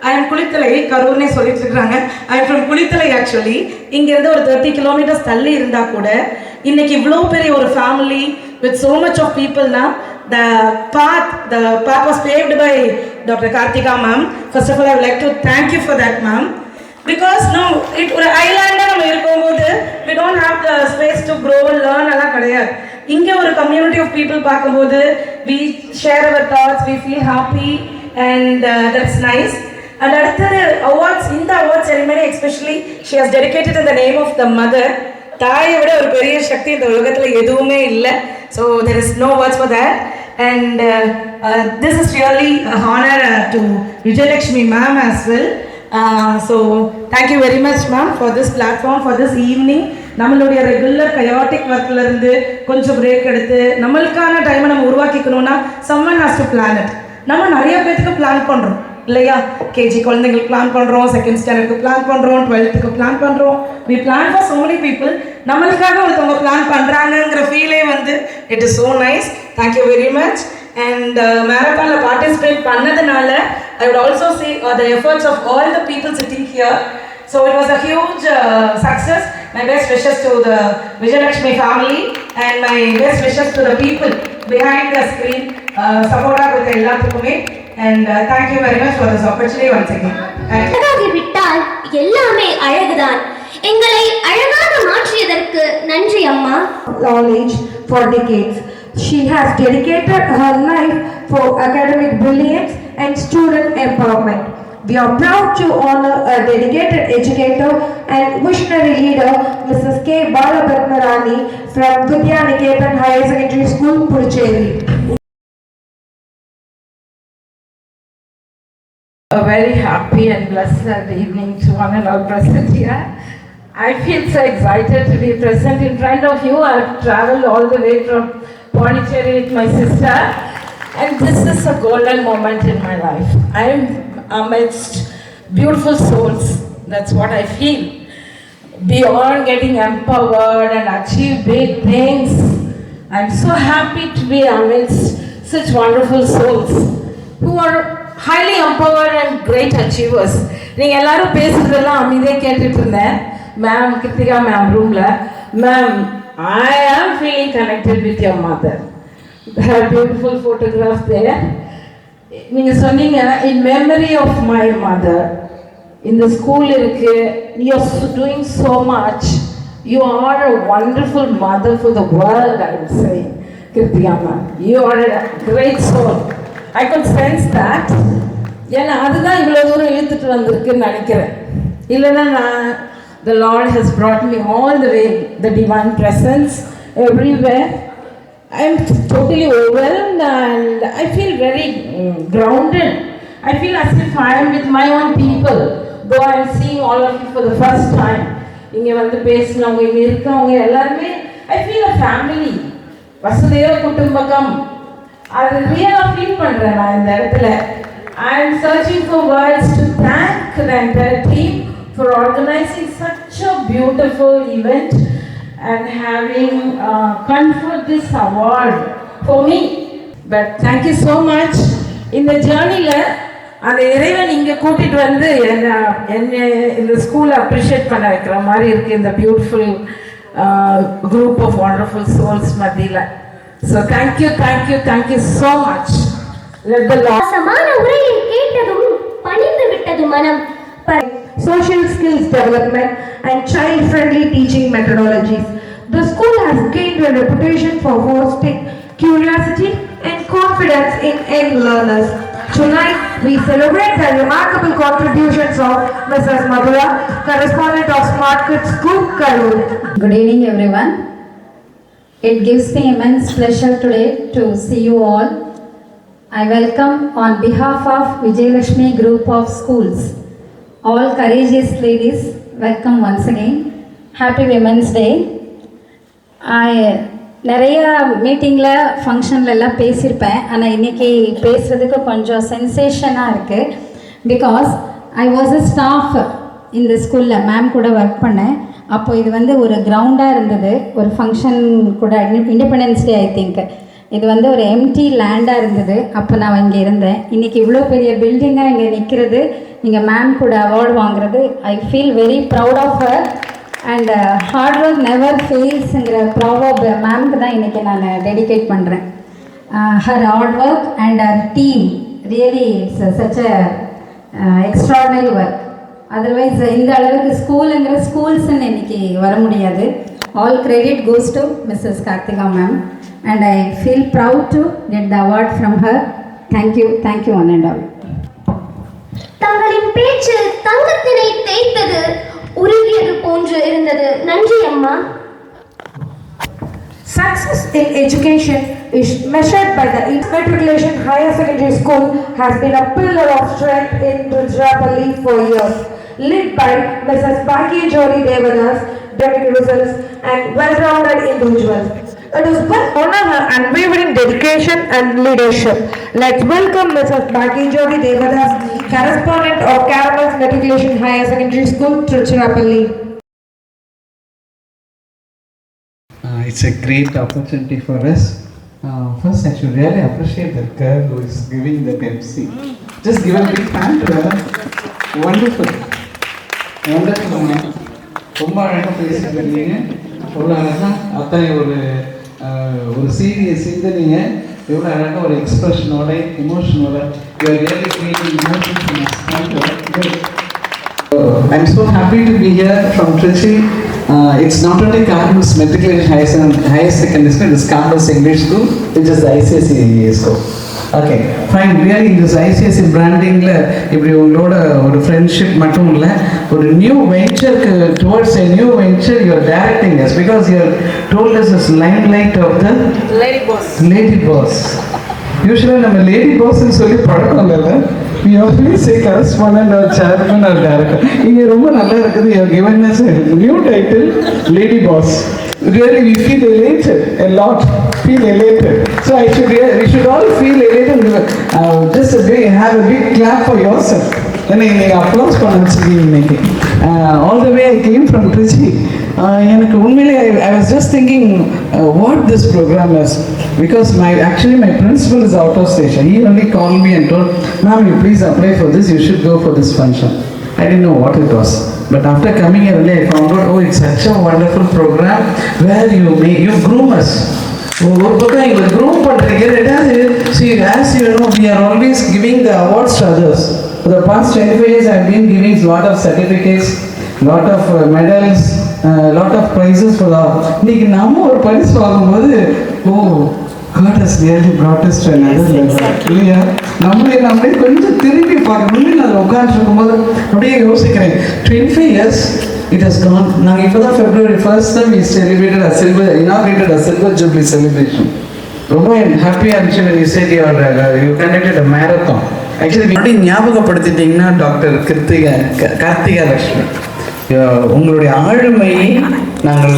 I am Kulithalai கரூர்னே சொல்லிட்டு இருக்காங்க. I am from Kulithalai actually. இங்கிருந்து ஒரு 30 kilometers தள்ளி இருந்தா கூட இன்னைக்கு இவ்வளோ பெரிய ஒரு family with so much of people now. The path was paved by Dr. Karthika ma'am. First of all, I would like to thank you for that, ma'am. Because no, ஒரு ஐலாண்டாக நம்ம இருக்கும்போது we don't have the space to grow and learn எல்லாம் கிடையாது. இங்கே ஒரு community of people பார்க்கும்போது we share our thoughts, we feel happy and that's nice. And அடுத்தது awards, இந்த award ceremony especially she has dedicated in the name of the mother. தாயை விட ஒரு பெரிய சக்தி இந்த உலகத்தில் எதுவுமே இல்லை. So there is no words for that. And this is really an honor to Vijayalakshmi ma'am as well. So thank you very much ma'am for this platform, for this evening. நம்மளுடைய regular chaotic ஒர்க்ல இருந்து கொஞ்சம் break எடுத்து நம்மளுக்கான டைமை நம்ம உருவாக்கிக்கணும்னா someone has to plan it. நம்ம நிறைய பேருக்கு பிளான் பண்ணுறோம் இல்லையா? கேஜி குழந்தைங்களுக்கு பிளான் பண்ணுறோம், செகண்ட் ஸ்டாண்டர்டுக்கு பிளான் பண்ணுறோம், 12th பிளான் பண்ணுறோம். we plan for so many people. நம்மளுக்காக ஒருத்தவங்க பிளான் பண்ணுறாங்கங்கிற ஃபீலே வந்து it is so nice. Thank you very much. And marathonல participate பண்ணதுனால I would also see the efforts of all the people sitting here. So it was a huge success. My best wishes to the Vijayalakshmi family and my best wishes to the people behind the screen. Support with எல்லாத்துக்குமே. And thank you very much for this opportunity once again. விட்டால் எல்லாமே அழகுதான். எங்களை அழகாக மாற்றியதற்கு நன்றி அம்மா. Knowledge for decades. She has dedicated her life for academic brilliance and student empowerment. We are proud to honor a dedicated educator and visionary leader, Mrs. K. Balabhatmarani from Vidya Niketan Higher Secondary School, Puducherry. A very happy and blessed evening to one and all present here. I feel so excited to be present in front of you. I've traveled all the way from Pondicherry with my sister, and this is a golden moment in my life. I am amidst beautiful souls. That's what I feel. Beyond getting empowered and achieve big things, I'm so happy to be amidst such wonderful souls who are highly empowered and great achievers. நீங்கள் எல்லாரும் பேசுறதெல்லாம் அமைதியாக கேட்டுட்டு இருந்தேன். Ma'am Kiruthika ma'am ரூமில், ma'am I am feeling connected with your mother. Her beautiful photograph there. நீங்கள் சொன்னீங்க in memory of my mother. இந்த ஸ்கூல் இருக்கு, you are doing so much. You are a wonderful mother for the world, I would say. Kritika ma'am, you are a great soul. I could sense that. ஏன்னா அதுதான் இவ்வளோ தூரம் இழுத்துட்டு வந்திருக்குன்னு நினைக்கிறேன். இல்லைன்னா நான் the Lord has brought me all the way, the divine presence everywhere. I'm totally overwhelmed and I feel very grounded. I feel as if I am with my own people, though I am seeing all of you for the first time. இங்கே வந்து பேசினவங்க இங்கே இருக்கவங்க எல்லாருமே I feel a family. Vasudeva குடும்பகம். அது ரியலாக feel பண்ணுறேன் நான் இந்த இடத்துல. I am searching for words to thank the entire team for organizing such a beautiful event and having conferred this award for me. But thank you so much. In the journey அந்த இறைவன் இங்கே கூட்டிகிட்டு வந்து என்னை இந்த ஸ்கூலை appreciate பண்ண வைக்கிற மாதிரி இருக்குது இந்த beautiful group of wonderful souls மத்தியில். So thank you so much. சமான உரையை கேட்டதும் பணிந்து விட்டது மனம். Social skills development and child-friendly teaching methodologies. The school has gained a reputation for fostering curiosity and confidence in young learners. Tonight, we celebrate the remarkable contributions of Mrs. Madhura, correspondent of Smart Kids Group, Karur. Good evening, everyone. It gives me immense pleasure today to see you all. I welcome on behalf of Vijayalakshmi Group of Schools all courageous ladies. Welcome once again. Happy Women's Day. நிறைய மீட்டிங்கில் ஃபங்க்ஷன்லலாம் பேசியிருப்பேன். ஆனால் இன்றைக்கி பேசுகிறதுக்கு கொஞ்சம் சென்சேஷனாக இருக்குது. Because I was a staff இந்த ஸ்கூலில் ma'am கூட ஒர்க் பண்ணேன். அப்போது இது வந்து ஒரு கிரவுண்டாக இருந்தது. ஒரு ஃபங்க்ஷன் கூட இண்டிபெண்டன்ஸ் டே ஐ திங்க். இது வந்து ஒரு எம்டி லேண்டாக இருந்தது. அப்போ நான் இங்கே இருந்தேன். இன்றைக்கி இவ்வளோ பெரிய பில்டிங்காக இங்கே நிற்கிறது, இங்கே மேம் கூட அவார்டு வாங்குறது, I feel very proud of her. And hard work never ஃபெயில்ஸுங்கிற ப்ராவர்ப் மேம்க்கு தான் இன்றைக்கி நான் டெடிகேட் பண்ணுறேன். Her hard work and her team really it's such a extraordinary work. Otherwise இந்த அளவுக்கு ஸ்கூல்ஸ்ன்னு இன்றைக்கி வர முடியாது. All credit goes to Mrs Karthika ma'am and I feel proud to get the award from her. Thank you one and all. தங்களின் பேச்சு தங்கத்தினை தேய்த்தது உருகியது போன்று இருந்தது. நன்றி அம்மா. Success in education is measured by the Matriculation Higher Secondary School has been a pillar of strength in Tiruchirappalli for years. Led by Mrs. Bhagya Jyoti Devadas, Derek results and well-rounded individuals. It is one honor her unwavering dedication and leadership. Let's welcome Mrs. Bhagya Jyoti Devadas, correspondent of Caramel's Matriculation Higher Secondary School, Tiruchirappalli. It's a great opportunity for us. First, I should really appreciate that girl who is giving that MC. Just give a big hand to her. Wonderful. ரொம்ப அழகாக பேசிட்டு இருக்கீங்க. எவ்வளோ அழகாக அத்தனை ஒரு serious சிந்தனைங்க எவ்வளோ அழகாக ஒரு எக்ஸ்பிரஷனோட எமோஷனோட really creating emotions. I'm so happy to be here from Trichy. It's not only Caramel's Matriculation Higher Secondary School, it's Caramel's English School, which is the ICSE school. Okay, fine. Really in this ICSE brandingல இப்படி உங்களோட ஒரு friendship மட்டும் இல்லை, ஒரு new வெஞ்சருக்கு towards a new venture you are directing us because you told us this limelight of the lady boss. Usually நம்ம lady பாஸ்ன்னு சொல்லி பழக்கம் இல்லைல்ல. We always say correspondent or chairman or director. இங்கே ரொம்ப நல்லா இருக்குது. You have given us a new title, lady boss. Really we feel elated a lot. So we should all feel elated. Just have a big clap for yourself. நீங்கள் applause பண்ண வச்சுருக்கீங்க இன்னைக்கு. All the way I came from Trichy. எனக்கு உண்மையிலே I was just thinking what this program is because my principal is out of station. He only called me and told, "Ma'am, you please apply for this. You should go for this function." I didn't know what it was, but after coming here, I found out, oh, it's such a wonderful program where you groom us. ஒரு பக்கம் இவங்க groom பண்ணுறீங்க, ரெண்டாவது see as you know we are always giving the awards to others. For the past 25 years I have been giving lot of certificates, lot of medals, lot of prizes for the. இன்னைக்கு நம்ம ஒரு பரிசு வாங்கும்போது God has really brought us to another level. இல்லையா? நம்மளே கொஞ்சம் திரும்பி பார்க்கணும். நான் உட்காந்துருக்கும்போது அப்படியே யோசிக்கிறேன் 25 years it has gone. நாங்கள் இப்போ தான் February 1st we inaugurated a silver jubilee celebration. ரொம்ப ஹாப்பியாக இருந்துச்சு when you said you conducted a marathon. Actually அப்படி ஞாபகப்படுத்திட்டீங்கன்னா டாக்டர் கார்த்திகா லட்சுமி, உங்களுடைய ஆளுமையை நாங்கள்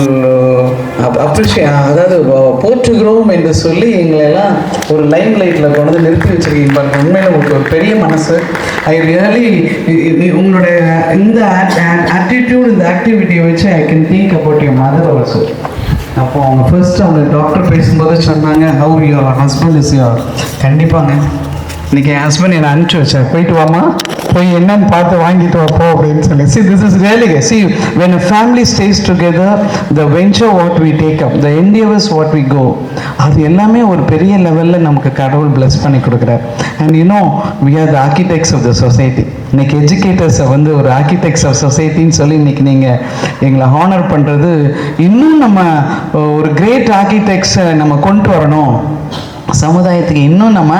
அதாவது போற்றுகிறோம் என்று சொல்லி எங்களெல்லாம் ஒரு லைம் லைட்டில் கொண்டு வந்து நிறுத்தி வச்சிருக்கீங்க பாருங்க. உண்மையில் உங்களுக்கு ஒரு பெரிய மனசு. ஐ ரியலி உங்களுடைய இந்த ஆட்டிடியூட், இந்த ஆக்டிவிட்டியை வச்சு I can think about your mother also. அப்போ அவங்க ஃபர்ஸ்ட் அவங்க டாக்டர் பேசும்போது சொன்னாங்க how your husband is your. கண்டிப்பாங்க, இன்னைக்கு என் ஹஸ்பண்ட் என்னை அனுப்பிச்சி வச்சார், போயிட்டு வாமா, போய் என்னன்னு பார்த்து வாங்கிட்டு வாப்போ அப்படின்னு சொல்லி. See, this is really good. See, when a family stays together, the venture what we take up, the endeavors what we go, அது எல்லாமே ஒரு பெரிய லெவலில் நமக்கு கடவுள் பிளஸ் பண்ணி கொடுக்குறார். And you know we are the architects of the society. இன்னைக்கு எஜுகேட்டர்ஸை வந்து ஒரு ஆர்கிடெக்ட்ஸ் ஆஃப் சொசைட்டின்னு சொல்லி இன்னைக்கு நீங்கள் எங்களை ஹானர் பண்ணுறது, இன்னும் நம்ம ஒரு கிரேட் ஆர்கிடெக்ட்ஸை நம்ம கொண்டு வரணும் சமுதாயத்துக்கு. இன்னும் நம்ம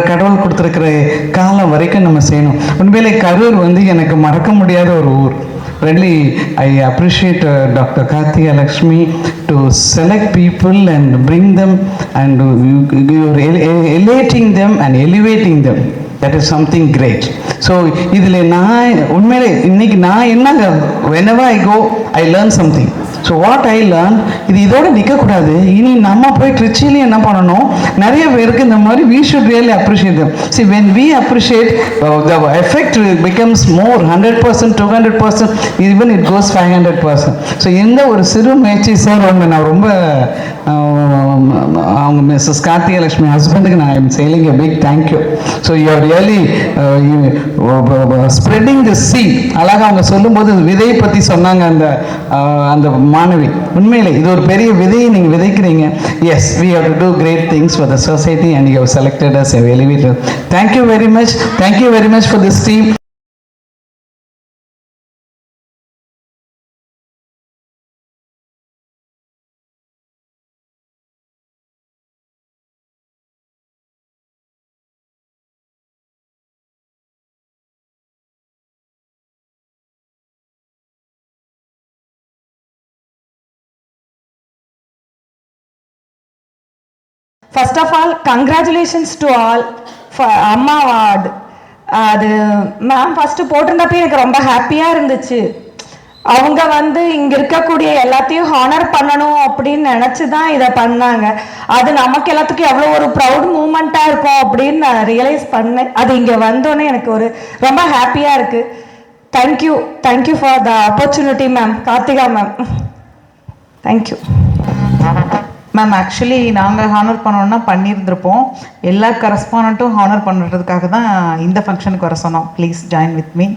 கடவுள் கொடுத்துருக்கிற காலம் வரைக்கும் நம்ம செய்யணும். உண்மையிலே கரூர் வந்து எனக்கு மறக்க முடியாத ஒரு ஊர். Really, I appreciate Dr. Karthika Lakshmi to select people and bring them and you're elevating them and elevating them. That is something great. So, இதில் நான் உண்மையிலே இன்னைக்கு நான் என்ன, whenever I go, I learn something. So what I learn, இது இதோடு நிற்கக்கூடாது. இனி நம்ம போய் ட்ரிச்சிலையும் என்ன பண்ணணும், நிறைய பேருக்கு இந்த மாதிரி we should really appreciate them. See, when we appreciate, the effect becomes more, 100%, 200%, even it goes 500%. So எந்த ஒரு சிறு முயற்சி சார் அவங்க நான் ரொம்ப அவங்க மிஸ்ஸஸ் கார்த்திகா லட்சுமி ஹஸ்பண்டுக்கு நான் ஐம் சேலிங் a big thank you. So you are really spreading the seat. அழகாக அவங்க சொல்லும்போது விதையை பற்றி சொன்னாங்க அந்த மாணவி. உண்மையிலே இது ஒரு பெரிய விதையை நீங்கள் விதைக்கிறீங்க. Yes, we have to do great things for the society and you have selected us as elevator. Thank you very much. Thank you very much for this team. First of all, congratulations to all for Amma Award. அது ma'am first போட்டிருந்தப்போ எனக்கு ரொம்ப ஹாப்பியாக இருந்துச்சு. அவங்க வந்து இங்கே இருக்கக்கூடிய எல்லாத்தையும் ஹானர் பண்ணணும் அப்படின்னு நினச்சி தான் இதை பண்ணாங்க. அது நமக்கு எல்லாத்துக்கும் எவ்வளோ ஒரு ப்ரௌட் மூமெண்ட்டாக இருக்கும் அப்படின்னு நான் ரியலைஸ் பண்ணேன். அது இங்கே வந்தோன்னே எனக்கு ஒரு ரொம்ப ஹாப்பியாக இருக்குது. Thank you for the opportunity ma'am, Karthika ma'am. Thank you ma'am. Actually நாங்கள் ஹானர் பண்ணோன்னா பண்ணியிருந்திருப்போம். எல்லா கரஸ்பாண்டண்ட்டும் ஹானர் பண்ணுறதுக்காக தான் இந்த ஃபங்க்ஷனுக்கு வர சொன்னோம். Please join with me.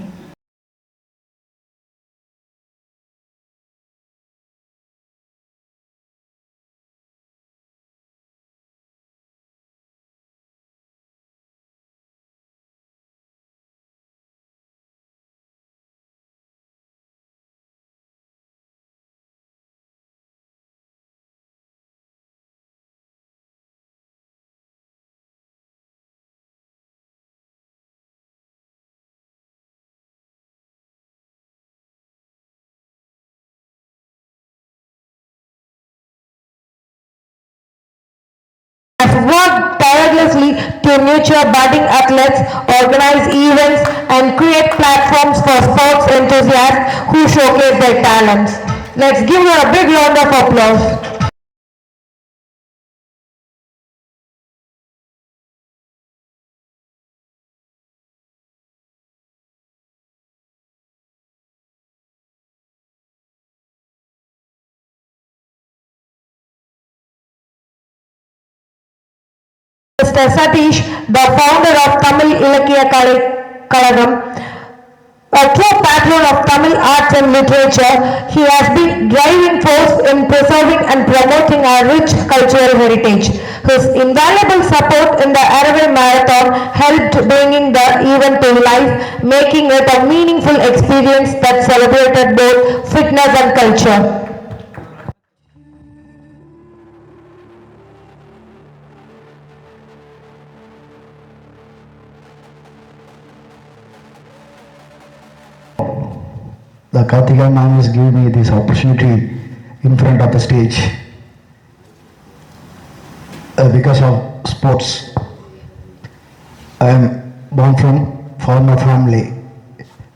worked tirelessly to nurture budding athletes, organize events, and create platforms for sports enthusiasts who showcase their talents. Let's give her a big round of applause. Mr. Satish, the founder of Tamil Ilakkiya Kalagam, a true patron of Tamil arts and literature, he has been driving force in preserving and promoting our rich cultural heritage. His invaluable support in the Araval Marathon helped bringing the event to life, making it a meaningful experience that celebrated both fitness and culture. The Karthika ma'am has given me this opportunity in front of the stage. because of sports. I am born from farmer family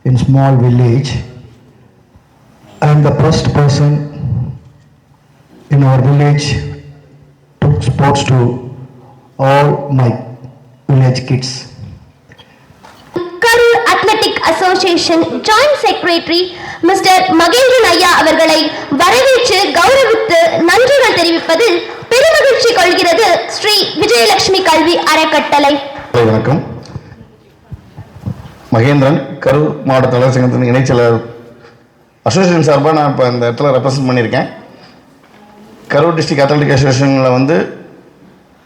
in small village. I am the first person in our village took sports to all my village kids. Karur athletic association joint secretary mister Mahendran ஐயா அவர்களை வரவேற்று கௌரவித்து நன்றிகள் தெரிவிப்பதில் பெருமகிழ்ச்சி கொள்கிறது ஸ்ரீ விஜயலட்சுமி கல்வி அறக்கட்டளை. வணக்கம். மகேந்திரன், கரூர் மாவட்ட தலைவர் சங்கத்தின் இணைச்செயலாளர். அசோசியேஷன் சார்பாக நான் இப்போ இந்த இடத்துல ரெப்ரசன்ட் பண்ணியிருக்கேன். கரூர் டிஸ்ட்ரிக்ட் அத்லெட்டிக் அசோசியேஷனில் வந்து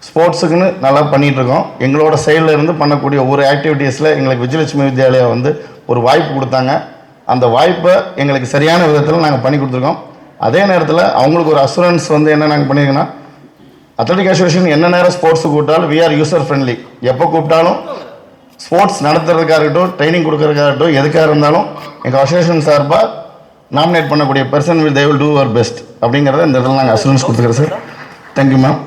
ஸ்போர்ட்ஸுக்குன்னு நல்லா பண்ணிகிட்ருக்கோம். எங்களோட சைடில் இருந்து பண்ணக்கூடிய ஒவ்வொரு ஆக்டிவிட்டீஸில் எங்களுக்கு விஜயலட்சுமி வித்யாலயா வந்து ஒரு வாய்ப்பு கொடுத்தாங்க. அந்த வாய்ப்பை எங்களுக்கு சரியான விதத்தில் நாங்கள் பண்ணி கொடுத்துருக்கோம். அதே நேரத்தில் அவங்களுக்கு ஒரு அசூரன்ஸ் வந்து என்ன நாங்கள் பண்ணியிருக்கோன்னா, அத்லெட்டிக் அசோசியேஷன் என்ன நேரம் ஸ்போர்ட்ஸுக்கு கூப்பிட்டாலும் வி ஆர் யூசர் ஃப்ரெண்ட்லி. எப்போ கூப்பிட்டாலும் ஸ்போர்ட்ஸ் நடத்துறதுக்காக இருக்கட்டும், ட்ரைனிங் கொடுக்குறதுக்காக இருக்கட்டும், எதுக்காக இருந்தாலும் எங்கள் அசோசியேஷன் சார்பாக நாமினேட் பண்ணக்கூடிய person will they will do our best அப்படிங்கிறத இந்த இடத்துல நாங்கள் அசூரன்ஸ் கொடுத்துக்கிறோம் சார். Thank you ma'am.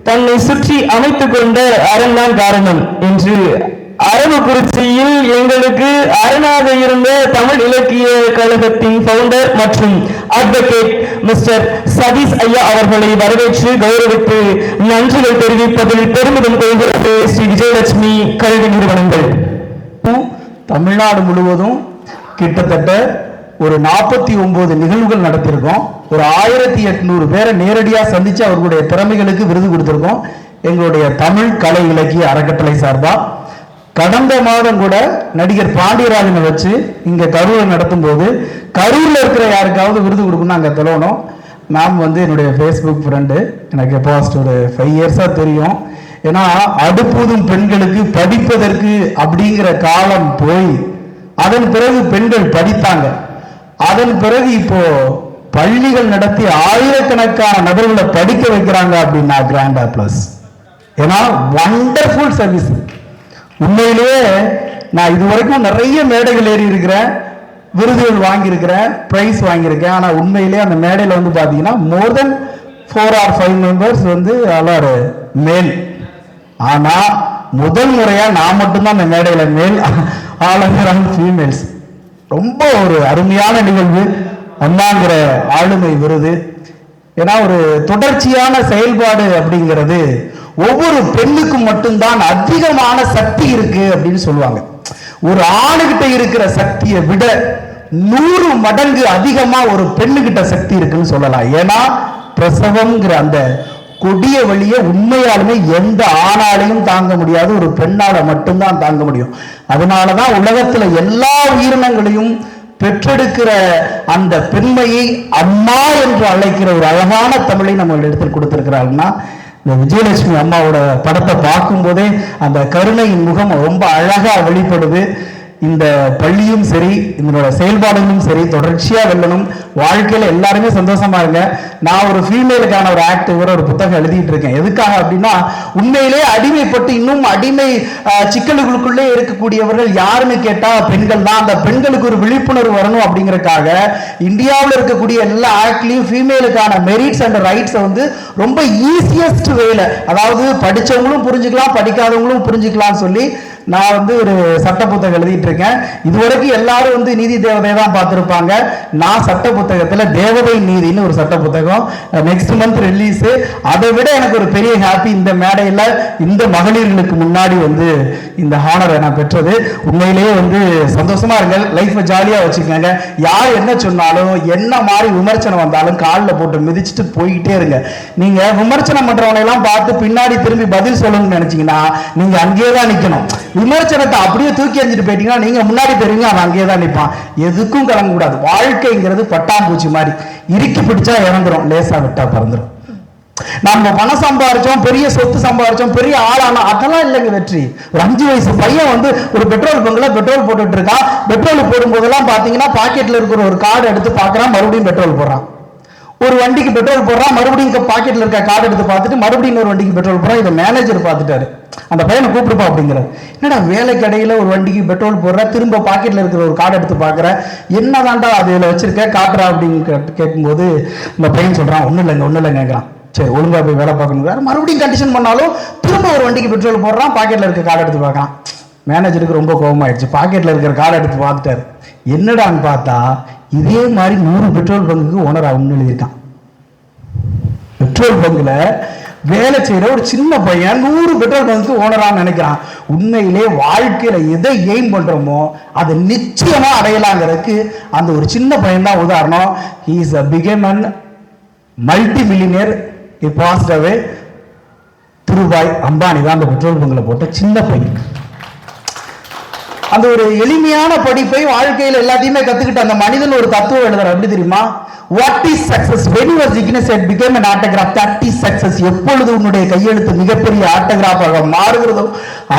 தன்னை சுற்றி அமைத்துக் கொண்ட அரண் காரணம் என்று அரவக்குறிச்சியில் எங்களுக்கு அரணாக இருந்த தமிழ் இலக்கிய கழகத்தின் ஃபவுண்டர் மற்றும் அட்வொகேட் மிஸ்டர் சதீஷ் ஐயா அவர்களை வரவேற்று கௌரவித்து நன்றிகள் தெரிவிப்பதில் பெருமிதம் கொள்கிறது ஸ்ரீ விஜயலட்சுமி கல்வி நிறுவனங்கள். தமிழ்நாடு முழுவதும் கிட்டத்தட்ட ஒரு 49 நிகழ்வுகள் நடத்தியிருக்கோம். ஒரு 1800 பேரை நேரடியாக சந்தித்து அவர்களுடைய திறமைகளுக்கு விருது கொடுத்துருக்கோம். எங்களுடைய தமிழ் கலை இலக்கிய அறக்கட்டளை சார்பாக கடந்த மாதம் கூட நடிகர் பாண்டியராஜனை வச்சு இங்கே கரூரை நடத்தும் போது கரூரில் இருக்கிற யாருக்காவது விருது கொடுக்கணும்னு அங்கே சொல்லணும். மேம் வந்து என்னுடைய ஃபேஸ்புக் ஃப்ரெண்டு, எனக்கு பாஸ்ட் ஒரு 5 இயர்ஸாக தெரியும். ஏன்னா அடுப்பூதும் பெண்களுக்கு படிப்பதற்கு அப்படிங்கிற காலம் போய் அதன் பிறகு பெண்கள் படித்தாங்க. அதன் பிறகு இப்போ பள்ளிகள் நடத்தி ஆயிரக்கணக்கான நபர்களை படிக்க வைக்கிறாங்க அப்படின்னா கிராண்ட் பிளஸ். ஏன்னா வண்டர்ஃபுல் சர்வீஸ். உண்மையிலேயே நான் இதுவரைக்கும் நிறைய மேடைகள் ஏறி இருக்கிறேன், விருதுகள் வாங்கியிருக்கிறேன், ப்ரைஸ் வாங்கியிருக்கேன். ஆனால் உண்மையிலேயே அந்த மேடையில் வந்து பார்த்தீங்கன்னா மோர் தென் 4 or 5 மெம்பர்ஸ் வந்து எல்லாரு மேல். ஆனால் முதல் முறையாக நான் மட்டும்தான் அந்த மேடையில் மேல், ஆளுநரான ஃபீமேல்ஸ். ரொம்ப ஒரு அருமையான நிகழ்வு. அம்மாங்கிற ஆளுமை விருது. ஏன்னா ஒரு தொடர்ச்சியான செயல்பாடு அப்படிங்கிறது ஒவ்வொரு பெண்ணுக்கும் மட்டும்தான் அதிகமான சக்தி இருக்கு அப்படின்னு சொல்லுவாங்க. ஒரு ஆணுகிட்ட இருக்கிற சக்தியை விட 100 மடங்கு அதிகமா ஒரு பெண்ணுகிட்ட சக்தி இருக்குன்னு சொல்லலாம். ஏன்னா பிரசவம்ங்கிற அந்த கொடிய வழியை உண்மையாலுமே எந்த ஆணாலையும் தாங்க முடியாது, ஒரு பெண்ணால மட்டும்தான் தாங்க முடியும். அதனாலதான் உலகத்துல எல்லா உயிரினங்களையும் பெற்றெடுக்கிற அந்த பெண்மையை அம்மா என்று அழைக்கிற ஒரு அழகான தமிழை நம்ம இடத்தில் கொடுத்திருக்கிறாங்கன்னா, இந்த விஜயலட்சுமி அம்மாவோட படத்தை பார்க்கும் போதே அந்த கருணையின் முகம் ரொம்ப அழகா வெளிப்படுது. இந்த பள்ளியும் சரி, இதனோட செயல்பாடுகளும் சரி தொடர்ச்சியா வெல்லணும். வாழ்க்கையில எல்லாருமே சந்தோஷமா இருங்க. நான் ஒரு ஃபீமேலுக்கான ஒரு ஆக்டிவ் ஒரு புத்தகம் எழுதிட்டு இருக்கேன். எதுக்காக அப்படின்னா, உண்மையிலேயே அடிமைப்பட்டு இன்னும் அடிமை சிக்கல்களுக்குள்ளே இருக்கக்கூடியவர்கள் யாருன்னு கேட்டா பெண்கள் தான். அந்த பெண்களுக்கு ஒரு விழிப்புணர்வு வரணும் அப்படிங்கறதுக்காக இந்தியாவில் இருக்கக்கூடிய எல்லா ஆக்ட்லயும் ஃபீமேலுக்கான மெரிட்ஸ் அண்ட் ரைட்ஸ் வந்து ரொம்ப ஈஸியஸ்ட் வேல, அதாவது படிச்சவங்களும் புரிஞ்சுக்கலாம், படிக்காதவங்களும் புரிஞ்சுக்கலாம் சொல்லி நான் வந்து ஒரு சட்ட புத்தகம் எழுதிட்டு இருக்கேன். இதுவரைக்கும் எல்லாரும் வந்து நீதி தேவதையை தான் பார்த்துருப்பாங்க. நான் சட்ட புத்தகத்தில் தேவதை நீதினு ஒரு சட்ட புத்தகம் நெக்ஸ்ட் மந்த் ரிலீஸ். அதை விட எனக்கு ஒரு பெரிய ஹாப்பி இந்த மேடையில் இந்த மகளிர்களுக்கு முன்னாடி வந்து இந்த ஹானரை நான் பெற்றது. உண்மையிலேயே வந்து சந்தோஷமா இருங்க, லைஃப்பை ஜாலியாக வச்சுக்கோங்க. யார் என்ன சொன்னாலும் என்ன மாதிரி விமர்சனம் வந்தாலும் காலில் போட்டு மிதிச்சுட்டு போய்கிட்டே இருங்க. நீங்க விமர்சனம் பண்றவனையெல்லாம் பார்த்து பின்னாடி திரும்பி பதில் சொல்லணும்னு நினைச்சீங்கன்னா நீங்க அங்கேயே தான் நிற்கணும். விமர்சனத்தை அப்படியே தூக்கி எறிஞ்சிட்டு போயிட்டீங்கன்னா நீங்க முன்னாடி தெரியுங்க, அவன் அங்கேயே தான் நிற்பான். எதுக்கும் கலங்க கூடாது. வாழ்க்கைங்கிறது பட்டாம்பூச்சி மாதிரி, இறுக்கி பிடிச்சா இறந்துரும், லேசா விட்டா பறந்துடும். நம்ம பணம் சம்பாரிச்சோம், பெரிய சொத்து சம்பாரிச்சோம், பெரிய ஆளானா அதெல்லாம் இல்லைங்க வெற்றி. ஒரு 5 வயசு பையன் வந்து ஒரு பெட்ரோல் பங்க்ல பெட்ரோல் போட்டுட்டு இருக்கான். பெட்ரோல் போடும் போதெல்லாம் பாத்தீங்கன்னா பாக்கெட்ல இருக்கிற ஒரு கார்டு எடுத்து பாக்குறான், மறுபடியும் பெட்ரோல் போடுறான். ஒரு வண்டிக்கு பெட்ரோல் போடுறான், மறுபடியும் பாக்கெட்ல இருக்க கார்டு எடுத்து பார்த்துட்டு மறுபடியும் ஒரு வண்டிக்கு பெட்ரோல் போடுறான். இதை மேனேஜர் பார்த்துட்டாரு, அந்த பையனை கூப்பிடுப்பா அப்படிங்கிறார். என்னடா வேலைக்கு இடையில ஒரு வண்டிக்கு பெட்ரோல் போடுற, திரும்ப பாக்கெட்ல இருக்கிற ஒரு கார்டு எடுத்து பாக்குற, என்னதான்டா அதுல வச்சிருக்க காட்டுறா அப்படின்னு கேட்கும்போது இந்த பையன் சொல்றான், ஒன்றும் இல்லைங்க கேட்குறான். சரி ஒழுங்காக போய் வேலை பார்க்கணும், மறுபடியும் கண்டிஷன் பண்ணாலும் திரும்ப ஒரு வண்டிக்கு பெட்ரோல் போடுறான், பாக்கெட்டில் இருக்க கார்டு எடுத்து பார்க்கலாம். மேனேஜருக்கு ரொம்ப கோபமாயிடுச்சு, பாக்கெட்டில் இருக்கிற கார்டு எடுத்து பார்த்துட்டாரு. என்னடான்னு பார்த்தா இதே மாதிரி 100 பெட்ரோல் பங்குக்கு ஓனர் அவனு எழுதியிருக்கான். பெட்ரோல் பங்குல வேலை செய்யற ஒரு சின்ன பையன் 100 பெட்ரோல் பங்குக்கு ஓனரான்னு நினைக்கிறான். உண்மையிலே வாழ்க்கையில எதை எய்ம் பண்றோமோ அதை நிச்சயமா அடையலாங்கிறதுக்கு அந்த ஒரு சின்ன பையன் தான் உதாரணம். he is a became an multi-millionaire. he passed away. Dhirubhai Ambani தான் அந்த பெட்ரோல் பங்குல போட்ட சின்ன பையன். அந்த ஒரு எளிமையான படிப்பை வாழ்க்கையில் எல்லாத்தையுமே கத்துக்கிட்ட அந்த மனிதன் ஒரு தத்துவம் எழுதுற. எப்படி தெரியுமா? What is success? when your signature became an autograph, that is success. எப்பொழுது உன்னுடைய கையெழுத்து மிகப்பெரிய ஆட்டோகிராஃபாக மாறுகிறதோ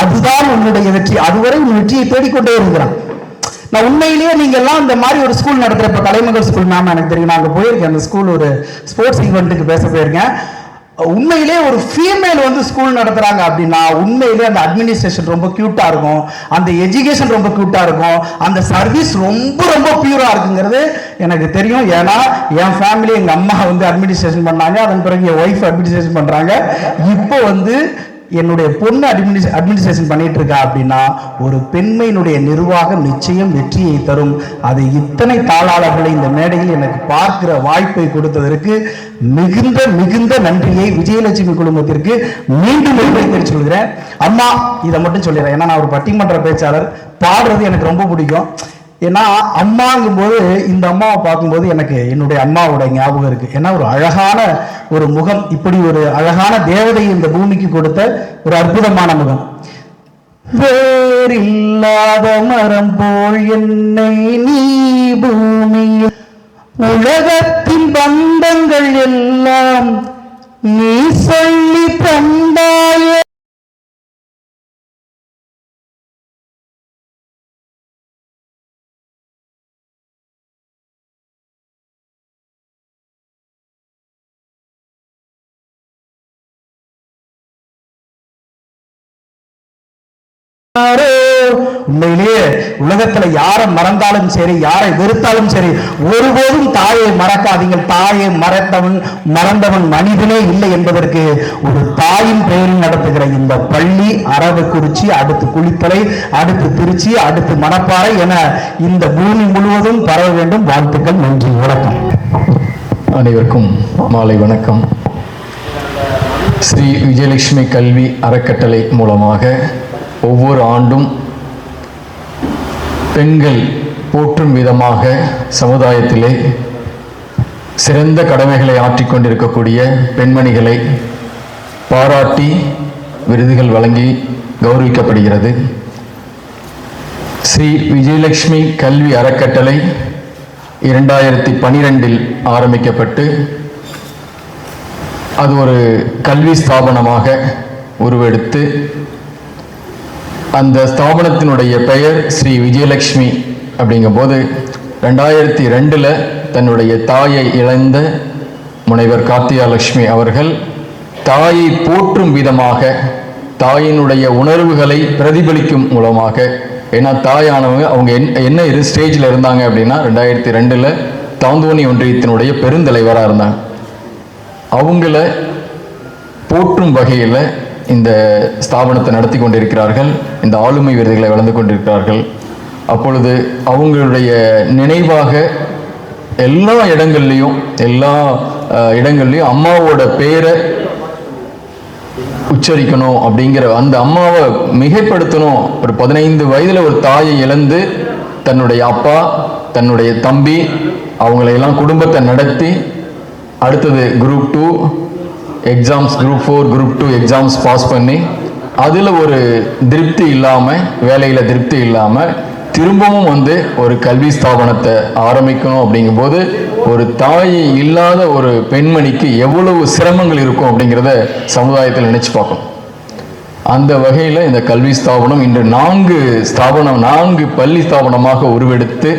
அதுதான் உன்னுடைய வெற்றி. அதுவரை உன் வெற்றியை தேடிக்கொண்டே இருக்கிறான். நான் உண்மையிலேயே நீங்க எல்லாம் இந்த மாதிரி ஒரு ஸ்கூல் நடத்துற, இப்ப கலைமகள் ஸ்கூல் மேம் எனக்கு தெரியும், நான் அங்க போயிருக்கேன். அந்த ஸ்கூல் ஒரு ஸ்போர்ட்ஸ் ஈவெண்ட்டுக்கு பேச போயிருக்கேன். உண்மையிலே ஒரு ஃபீமேல் வந்து ஸ்கூல் நடத்துறாங்க அப்படின்னா உண்மையிலே அந்த அட்மினிஸ்ட்ரேஷன் ரொம்ப கியூட்டா இருக்கும், அந்த எஜுகேஷன் ரொம்ப கியூட்டா இருக்கும், அந்த சர்வீஸ் ரொம்ப ரொம்ப பியூரா இருக்குங்கிறது எனக்கு தெரியும். ஏன்னா என் ஃபேமிலி, எங்க அம்மா வந்து அட்மினிஸ்ட்ரேஷன் பண்ணாங்க, அதன் பிறகு என் ஒய்ஃப் அட்மினிஸ்ட்ரேஷன் பண்றாங்க. இப்போ வந்து என்னுடைய பொண்ணு அட்மினிஸ்ட்ரேஷன் பண்ணிட்டு இருக்கா அப்படின்னா ஒரு பெண்மையினுடைய நிர்வாகம் நிச்சயம் வெற்றியை தரும். அது இத்தனை தாளாளர்களை இந்த மேடையில் எனக்கு பார்க்கிற வாய்ப்பை கொடுத்ததற்கு மிகுந்த மிகுந்த நன்றியை விஜயலட்சுமி குழுமத்திற்கு மீண்டும் தெரிவித்துக் சொல்கிறேன். அம்மா இதை மட்டும் சொல்லிடுறேன், ஏன்னா நான் ஒரு பட்டிமன்ற பேச்சாளர், பாடுறது எனக்கு ரொம்ப பிடிக்கும். ஏன்னா அம்மாங்கும் போது இந்த அம்மாவை பார்க்கும்போது எனக்கு என்னுடைய அம்மாவோட ஞாபகம் இருக்கு. ஏன்னா ஒரு அழகான ஒரு முகம், இப்படி ஒரு அழகான தேவதை இந்த பூமிக்கு கொடுத்த ஒரு அற்புதமான முகம். வேறில்லாத மரம் போல் என்னை நீ பூமியில், உலகத்தின் பந்தங்கள் எல்லாம் நீ சொல்லி தந்தாயே. உண்மையிலேயே உலகத்துல யாரை மறந்தாலும் சரி, யாரை வெறுத்தாலும் சரி, ஒருபோதும் தாயை மறக்காதீங்கள். தாயை மறந்தவன் மனிதனே இல்லை என்பதற்கு ஒரு தாயின் பெயரில் நடத்துகிற இந்த பள்ளி அரவக்குறிச்சி, அடுத்து குளித்தலை, அடுத்து திருச்சி, அடுத்து மணப்பாறை என இந்த பூமி முழுவதும் பரவ வேண்டும். வாழ்த்துக்கள். நன்றி, வணக்கம். அனைவருக்கும் மாலை வணக்கம். ஸ்ரீ விஜயலட்சுமி கல்வி அறக்கட்டளை மூலமாக ஒவ்வொரு ஆண்டும் பெண்கள் போற்றும் விதமாக சமுதாயத்திலே சிறந்த கடமைகளை ஆற்றிக்கொண்டிருக்கக்கூடிய பெண்மணிகளை பாராட்டி விருதுகள் வழங்கி கௌரவிக்கப்படுகிறது. ஸ்ரீ விஜயலட்சுமி கல்வி அறக்கட்டளை 2012 ஆரம்பிக்கப்பட்டு அது ஒரு கல்வி ஸ்தாபனமாக உருவெடுத்து அந்த ஸ்தாபனத்தினுடைய பெயர் ஸ்ரீ விஜயலட்சுமி. அப்படிங்கும்போது 2002 தன்னுடைய தாயை இழந்த முனைவர் கார்த்தியாலட்சுமி அவர்கள் தாயை போற்றும் விதமாக, தாயினுடைய உணர்வுகளை பிரதிபலிக்கும் மூலமாக, ஏன்னா தாயானவங்க அவங்க என்ன ஸ்டேஜில் இருந்தாங்க அப்படின்னா 2002 தாந்தோணி ஒன்றியத்தினுடைய பெருந்தலைவராக இருந்தாங்க. அவங்கள போற்றும் வகையில் இந்த ஸ்தாபனத்தை நடத்தி கொண்டிருக்கிறார்கள். இந்த ஆளுமை விருதுகளை வழங்கி கொண்டிருக்கிறார்கள். அப்பொழுது அவங்களுடைய நினைவாக எல்லா இடங்கள்லையும் அம்மாவோட பெயரை உச்சரிக்கணும் அப்படிங்கிற, அந்த அம்மாவை மிகைப்படுத்தணும். ஒரு 15 வயதில் ஒரு தாயை இழந்து தன்னுடைய அப்பா, தன்னுடைய தம்பி, அவங்களையெல்லாம் குடும்பத்தை நடத்தி அடுத்தது group 2 exams, group 4 group 2 exams pass பண்ணி அதில் ஒரு திருப்தி இல்லாமல், வேலையில் திருப்தி இல்லாமல் திரும்பவும் வந்து ஒரு கல்வி ஸ்தாபனத்தை ஆரம்பிக்கணும். அப்படிங்கும்போது ஒரு தாய் இல்லாத ஒரு பெண்மணிக்கு எவ்வளவு சிரமங்கள் இருக்கும் அப்படிங்கிறத சமுதாயத்தில் நினச்சி பார்க்கணும். அந்த வகையில் இந்த கல்வி ஸ்தாபனம் இன்று 4 பள்ளி ஸ்தாபனமாக உருவெடுத்து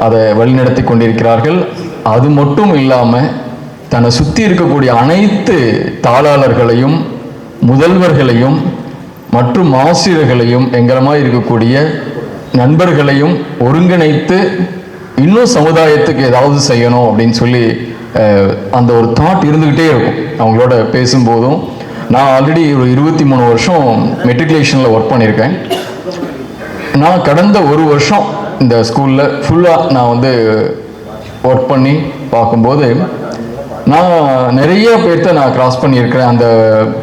அதை வழிநடத்தி கொண்டிருக்கிறார்கள். அது மட்டும் இல்லாமல் தன்னை சுற்றி இருக்கக்கூடிய அனைத்து தாளாளர்களையும், முதல்வர்களையும் மற்றும் ஆசிரியர்களையும், எங்களமாக இருக்கக்கூடிய நண்பர்களையும் ஒருங்கிணைத்து இன்னும் சமுதாயத்துக்கு ஏதாவது செய்யணும் அப்படின்னு சொல்லி அந்த ஒரு தாட் இருந்துக்கிட்டே இருக்கும். அவங்களோட பேசும்போதும் நான் ஆல்ரெடி ஒரு 23 வருஷம் மெட்ரிகுலேஷனில் ஒர்க் பண்ணியிருக்கேன். நான் கடந்த ஒரு வருஷம் இந்த ஸ்கூலில் ஃபுல்லாக நான் வந்து ஒர்க் பண்ணி பார்க்கும்போது நான் நிறைய பேர்த்த நான் கிராஸ் பண்ணியிருக்கிறேன். அந்த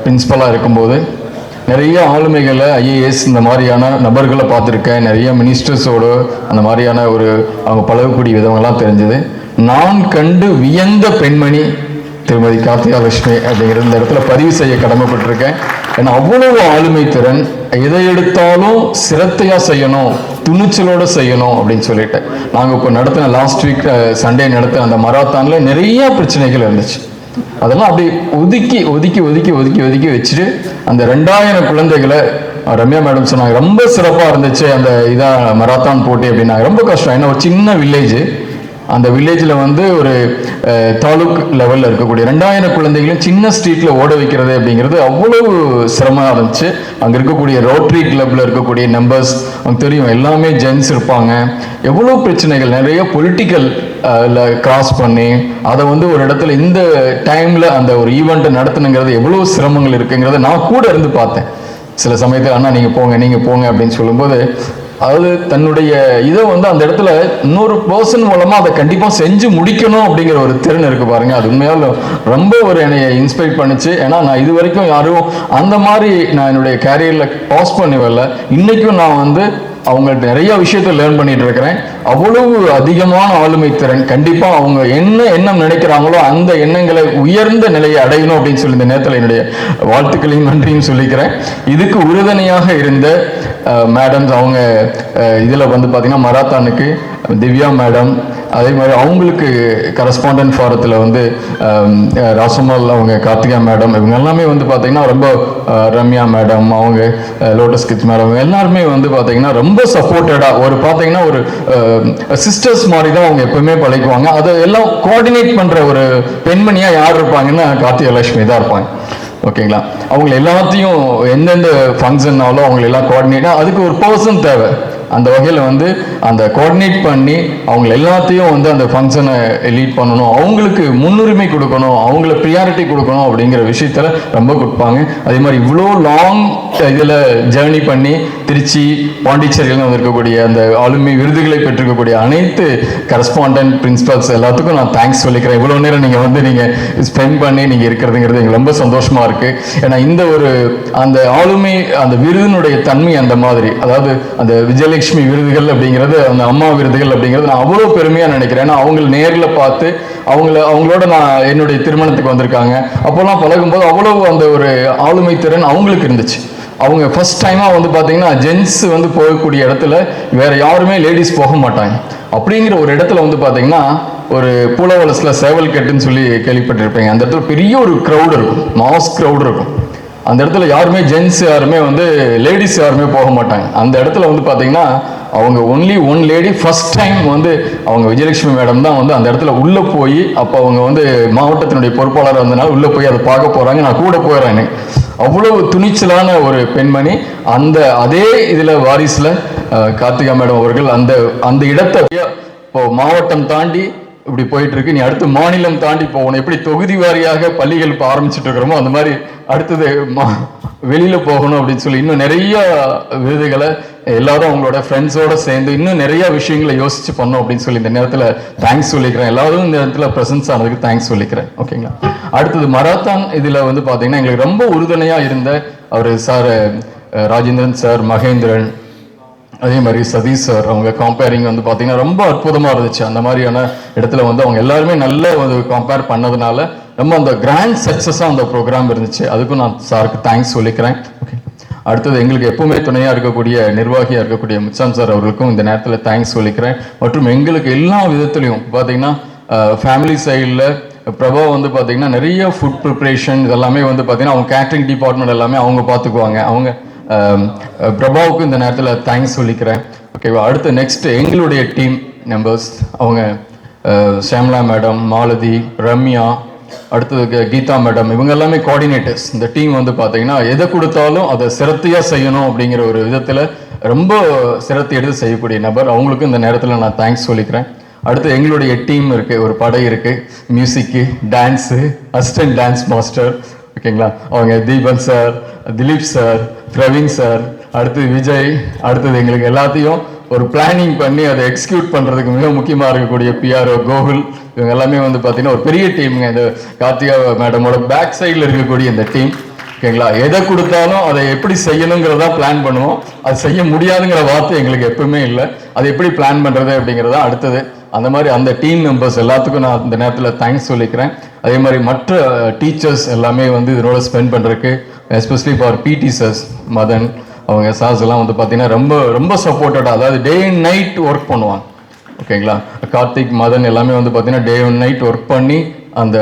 பிரின்ஸிபலாக இருக்கும்போது நிறைய ஆளுமைகளை ஐஏஎஸ் இந்த மாதிரியான நபர்களை பார்த்துருக்கேன். நிறைய மினிஸ்டர்ஸோடு அந்த மாதிரியான ஒரு அவங்க பழகக்கூடிய விதங்கள்லாம் தெரிஞ்சது. நான் கண்டு வியந்த பெண்மணி திருமதி கார்த்திகா லட்சுமி அப்படிங்கிற இந்த இடத்துல பதிவு செய்ய கடமைப்பட்டிருக்கேன். ஏன்னா அவ்வளவு ஆளுமை திறன், எதை எடுத்தாலும் சிரத்தையாக செய்யணும், துணிச்சலோடு செய்யணும் அப்படின்னு சொல்லிட்டு நாங்கள் இப்போ நடத்தின லாஸ்ட் வீக் சண்டே நடத்தின அந்த மராத்தானில் நிறைய பிரச்சனைகள் இருந்துச்சு. அதெல்லாம் அப்படி ஒதுக்கி ஒதுக்கி ஒதுக்கி ஒதுக்கி ஒதுக்கி வச்சுட்டு அந்த 2000 குழந்தைகளை ரம்யா மேடம் சொன்னாங்க ரொம்ப சிறப்பாக இருந்துச்சு அந்த இதான் மராத்தான் போட்டி அப்படின்னாங்க. ரொம்ப கஷ்டம், ஏன்னா ஒரு சின்ன வில்லேஜ், அந்த வில்லேஜில் வந்து ஒரு தாலுக் லெவலில் இருக்கக்கூடிய 2000 குழந்தைகளும் சின்ன ஸ்ட்ரீட்டில் ஓட வைக்கிறது அப்படிங்கிறது அவ்வளவு சிரமமாக இருந்துச்சு. அங்கே இருக்கக்கூடிய ரோட்டரி கிளப்பில் இருக்கக்கூடிய மெம்பர்ஸ் அவங்க தெரியும், எல்லாமே ஜென்ஸ் இருப்பாங்க. எவ்வளோ பிரச்சனைகள், நிறைய பொலிட்டிக்கல் கிராஸ் பண்ணி அதை வந்து ஒரு இடத்துல இந்த டைமில் அந்த ஒரு ஈவெண்ட்டை நடத்தணுங்கிறது எவ்வளோ சிரமங்கள் இருக்குங்கிறத நான் கூட இருந்து பார்த்தேன். சில சமயத்தில் அண்ணா நீங்கள் போங்க அப்படின்னு சொல்லும்போது அதாவது தன்னுடைய இதை வந்து அந்த இடத்துல இன்னொரு பர்சன் மூலமாக அதை கண்டிப்பாக செஞ்சு முடிக்கணும் அப்படிங்கிற ஒரு திறன் இருக்கு பாருங்க. அது உண்மையால் ரொம்ப ஒரு என்னைய இன்ஸ்பைர் பண்ணிச்சு. ஏன்னா நான் இது வரைக்கும் யாரும் அந்த மாதிரி நான் என்னுடைய கேரியரில் பாஸ் பண்ணி வரல. இன்றைக்கும் நான் வந்து அவங்கள்ட்ட நிறைய விஷயத்தை லேர்ன் பண்ணிட்டு இருக்கிறேன். அவ்வளவு அதிகமான ஆளுமை திறன். கண்டிப்பாக அவங்க என்ன எண்ணம் நினைக்கிறாங்களோ அந்த எண்ணங்களை உயர்ந்த நிலையை அடையணும் அப்படின்னு சொல்லி இந்த நேரத்தில் என்னுடைய வாழ்த்துக்களையும் நன்றியும் சொல்லிக்கிறேன். இதுக்கு உறுதுணையாக இருந்த மேடம்ஸ் அவங்க இதில் வந்து பார்த்தீங்கன்னா மராத்தானுக்கு திவ்யா மேடம், அதே மாதிரி அவங்களுக்கு கரஸ்பாண்டன்ட் ஃபாரத்தில் வந்து ராசமல் அவங்க கார்த்திகா மேடம், இவங்க எல்லாமே வந்து பார்த்தீங்கன்னா ரொம்ப ரம்யா மேடம் அவங்க லோட்டஸ் கிட்ஸ் மேடம் எல்லாருமே வந்து பார்த்தீங்கன்னா ரொம்ப சப்போர்ட்டடாக ஒரு பார்த்தீங்கன்னா ஒரு சிஸ்டர்ஸ் மாதிரி தான் அவங்க எப்பவுமே பழகுவாங்க. அதை எல்லாம் கோஆர்டினேட் பண்ணுற ஒரு பெண்மணியாக யார் இருப்பாங்கன்னா கார்த்திகா லட்சுமி தான் இருப்பாங்க. ஓகேங்களா, அவங்களை எல்லாத்தையும் எந்தெந்த ஃபங்க்ஷன்னாலும் அவங்களை எல்லாம் கோஆர்டினேட்டாக அதுக்கு ஒரு பர்சன் தேவை. அந்த வகையில் வந்து அந்த கோஆர்டினேட் பண்ணி அவங்க எல்லாத்தையும் வந்து அந்த ஃபங்க்ஷனை லீட் பண்ணணும், அவங்களுக்கு முன்னுரிமை கொடுக்கணும், அவங்கள ப்ரியாரிட்டி கொடுக்கணும் அப்படிங்கிற விஷயத்தில் ரொம்ப கொடுப்பாங்க. அதே மாதிரி இவ்வளோ லாங் இதில் ஜேர்னி பண்ணி திருச்சி பாண்டிச்சேரியில் வந்திருக்கக்கூடிய அந்த ஆளுமை விருதுகளை பெற்றிருக்கக்கூடிய அனைத்து கரஸ்பாண்டன்ட் பிரின்சிபல்ஸ் எல்லாத்துக்கும் நான் தேங்க்ஸ் சொல்லிக்கிறேன். இவ்வளோ நேரம் நீங்கள் வந்து நீங்கள் ஸ்பெண்ட் பண்ணி நீங்கள் இருக்கிறதுங்கிறது எங்களுக்கு ரொம்ப சந்தோஷமாக இருக்குது. ஏன்னா இந்த ஒரு அந்த ஆளுமை அந்த விருதினுடைய தன்மை அந்த மாதிரி, அதாவது அந்த விஜயலட்சுமி விருதுகள் அப்படிங்கிறது அந்த அம்மா விருதுகள் அப்படிங்கிறது நான் அவ்வளோ பெருமையாக நினைக்கிறேன். ஏன்னா அவங்களை நேரில் பார்த்து அவங்களோட நான் என்னுடைய திருமணத்துக்கு வந்திருக்காங்க, அப்போல்லாம் பழகும்போது அவ்வளோ அந்த ஒரு ஆளுமை திறன் அவங்களுக்கு இருந்துச்சு. அவங்க ஃபர்ஸ்ட் டைமாக வந்து பார்த்தீங்கன்னா ஜென்ஸ் வந்து போகக்கூடிய இடத்துல வேற யாருமே லேடிஸ் போக மாட்டாங்க. அப்படிங்கிற ஒரு இடத்துல வந்து பார்த்தீங்கன்னா ஒரு பூலவலசில் சேவல் கட்டுன்னு சொல்லி கேள்விப்பட்டிருப்பீங்க. அந்த இடத்துல பெரிய ஒரு க்ரௌடு இருக்கும், மாஸ் க்ரௌடு இருக்கும். அந்த இடத்துல யாருமே ஜென்ஸ் யாருமே வந்து லேடிஸ் யாருமே போக மாட்டாங்க. அந்த இடத்துல வந்து பார்த்தீங்கன்னா அவங்க only one lady first time வந்து அவங்க விஜயலட்சுமி மேடம் தான் வந்து அந்த இடத்துல உள்ளே போய், அப்போ அவங்க வந்து மாவட்டத்தினுடைய பொறுப்பாளர் வந்தனால உள்ளே போய் அதை பார்க்க போகிறாங்க. நான் கூட போயிடுறேன். அவ்வளவு துணிச்சலான ஒரு பெண்மணி. அந்த அதே இதில் வாரிசில் கார்த்திகா மேடம் அவர்கள் அந்த இடத்தை இப்போ மாவட்டம் தாண்டி இப்படி போயிட்டு இருக்கு, நீ அடுத்து மாநிலம் தாண்டி போகணும். எப்படி தொகுதி வாரியாக பள்ளிகள் இப்போ ஆரம்பிச்சுட்டு இருக்கிறோமோ அந்த மாதிரி அடுத்தது வெளியில போகணும் அப்படின்னு சொல்லி இன்னும் நிறைய விருதுகளை எல்லாரும் அவங்களோட ஃப்ரெண்ட்ஸோட சேர்ந்து இன்னும் நிறைய விஷயங்களை யோசிச்சு பண்ணோம் அப்படின்னு சொல்லி இந்த நேரத்தில் தேங்க்ஸ் சொல்லிக்கிறேன். எல்லாரும் இந்த இடத்துல ப்ரெசன்ஸ் ஆனதுக்கு தேங்க்ஸ் சொல்லிக்கிறேன். ஓகேங்களா, அடுத்தது மராத்தான் இதில் வந்து பார்த்தீங்கன்னா எங்களுக்கு ரொம்ப உறுதுணையாக இருந்த அவர் சார் ராஜேந்திரன் சார், மகேந்திரன், அதே மாதிரி சதீஷ் சார், அவங்க கம்பேரிங் வந்து பார்த்தீங்கன்னா ரொம்ப அற்புதமாக இருந்துச்சு. அந்த மாதிரியான இடத்துல வந்து அவங்க எல்லாருமே நல்ல ஒரு கம்பேர் பண்ணதுனால ரொம்ப அந்த கிராண்ட் சக்ஸஸாக அந்த ப்ரோக்ராம் இருந்துச்சு. அதுக்கும் நான் சாருக்கு தேங்க்ஸ் சொல்லிக்கிறேன். ஓகே, அடுத்தது எங்களுக்கு எப்பவுமே துணையாக இருக்கக்கூடிய நிர்வாகியாக இருக்கக்கூடிய முச்சான் சார் அவர்களுக்கும் இந்த நேரத்தில் தேங்க்ஸ் சொல்லிக்கிறேன். மற்றும் எங்களுக்கு எல்லா விதத்துலையும் பார்த்தீங்கன்னா ஃபேமிலி சைடில் பிரபா வந்து பார்த்தீங்கன்னா நிறைய ஃபுட் ப்ரிப்ரேஷன் இதெல்லாமே வந்து பார்த்தீங்கன்னா அவங்க கேட்ரிங் டிபார்ட்மெண்ட் எல்லாமே அவங்க பார்த்துக்குவாங்க. அவங்க பிரபாவுக்கு இந்த நேரத்தில் தேங்க்ஸ் சொல்லிக்கிறேன். ஓகேவா, அடுத்து நெக்ஸ்ட் எங்களுடைய டீம் மெம்பர்ஸ் அவங்க ஷாம்லா மேடம், மாலதி, ரம்யா, அடுத்தது கீதா மேடம், இவங்க எல்லாமே கோஆர்டினேட்டர்ஸ். இந்த டீம் வந்து பார்த்தீங்கன்னா எதை கொடுத்தாலும் அதை சிரத்தையாக செய்யணும் அப்படிங்கிற ஒரு விதத்தில் ரொம்ப சிரத்தை எடுத்து செய்யக்கூடிய நபர். அவங்களுக்கும் இந்த நேரத்தில் நான் தேங்க்ஸ் சொல்லிக்கிறேன். அடுத்து எங்களுடைய டீம் இருக்குது, ஒரு படை இருக்குது, music, dance, assistant dance master, ஓகேங்களா, அவங்க Deepan sir, Dilip sir, Praveen sir, அடுத்து விஜய், அடுத்தது எங்களுக்கு எல்லாத்தையும் ஒரு பிளானிங் பண்ணி அதை எக்ஸிக்யூட் பண்ணுறதுக்கு மிக முக்கியமாக இருக்கக்கூடிய பிஆர்ஓ கோகுல், இவங்க எல்லாமே வந்து பார்த்தீங்கன்னா ஒரு பெரிய டீமுங்க. இந்த கார்த்திகா மேடமோட பேக் சைடில் இருக்கக்கூடிய இந்த டீம், ஓகேங்களா, எதை கொடுத்தாலும் அதை எப்படி செய்யணுங்கிறதா பிளான் பண்ணுவோம். அது செய்ய முடியாதுங்கிற வார்த்தை எங்களுக்கு எப்பவுமே இல்லை. அது எப்படி பிளான் பண்ணுறது அப்படிங்கிறதா அடுத்தது. அந்த மாதிரி அந்த டீம் மெம்பர்ஸ் எல்லாத்துக்கும் நான் இந்த நேரத்தில் தேங்க்ஸ் சொல்லிக்கிறேன். அதே மாதிரி மற்ற டீச்சர்ஸ் எல்லாமே வந்து இதனோட ஸ்பெண்ட் பண்ணுறதுக்கு, எஸ்பெஷலி ஃபார் பிடி சார்ஸ், மதன், அவங்க சார்ஸ் எல்லாம் வந்து பார்த்தீங்கன்னா ரொம்ப ரொம்ப சப்போர்ட்டடாக, அதாவது டே அண்ட் நைட் ஒர்க் பண்ணுவாங்க, ஓகேங்களா. கார்த்திக், மதன் எல்லாமே வந்து பார்த்தீங்கன்னா டே அண்ட் நைட் ஒர்க் பண்ணி அந்த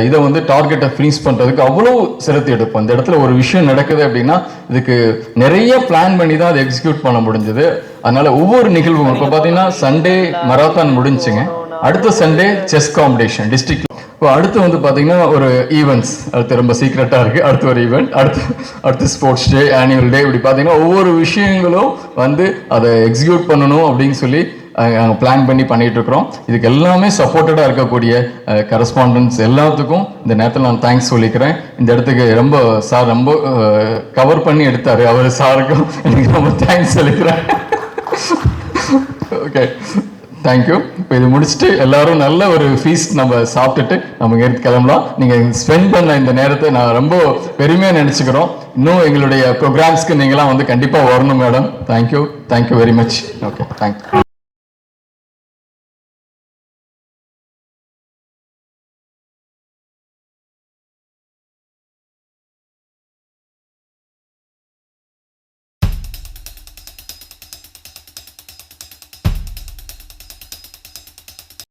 இதை வந்து டார்கெட்டை ஃபினிஷ் பண்ணுறதுக்கு அவ்வளோ சிரத்தை எடுப்போம். இந்த இடத்துல ஒரு விஷயம் நடக்குது அப்படின்னா இதுக்கு நிறைய பிளான் பண்ணி தான் அதை எக்ஸிக்யூட் பண்ண முடிஞ்சது. அதனால ஒவ்வொரு நிகழ்வும் இப்போ பார்த்தீங்கன்னா சண்டே மராத்தான் முடிஞ்சுங்க, அடுத்த சண்டே செஸ் காம்படிஷன் டிஸ்ட்ரிக்ட். இப்போ அடுத்து வந்து பார்த்தீங்கன்னா ஒரு ஈவெண்ட்ஸ், அடுத்து ரொம்ப சீக்ரெட்டாக இருக்குது, அடுத்து ஒரு ஈவெண்ட், அடுத்து ஸ்போர்ட்ஸ் டே, ஆனுவல் டே, இப்படி பார்த்தீங்கன்னா ஒவ்வொரு விஷயங்களும் வந்து அதை எக்ஸிக்யூட் பண்ணணும் அப்படின்னு சொல்லி நாங்கள் பிளான் பண்ணி பண்ணிட்டு இருக்கிறோம். இதுக்கு எல்லாமே சப்போர்ட்டடாக இருக்கக்கூடிய கரஸ்பாண்டன்ஸ் எல்லாத்துக்கும் இந்த நேரத்தில் நான் தேங்க்ஸ் சொல்லிக்கிறேன். இந்த இடத்துக்கு ரொம்ப சார் ரொம்ப கவர் பண்ணி எடுத்தார், அவர் சாருக்கும் எனக்கு ரொம்ப தேங்க்ஸ் சொல்லிக்கிறேன். Okay, thank you. இப்போ இது முடிச்சுட்டு எல்லாரும் நல்ல ஒரு ஃபீஸ்ட் நம்ம சாப்பிட்டுட்டு நம்ம இங்கே கிளம்பலாம். நீங்கள் ஸ்பெண்ட் பண்ண இந்த நேரத்தை நான் ரொம்ப பெருமையாக நினச்சிக்கிறோம். இன்னும் எங்களுடைய ப்ரோக்ராம்ஸ்க்கு நீங்களாம் வந்து கண்டிப்பாக வரணும் madam. Thank you very much. Okay, thank you.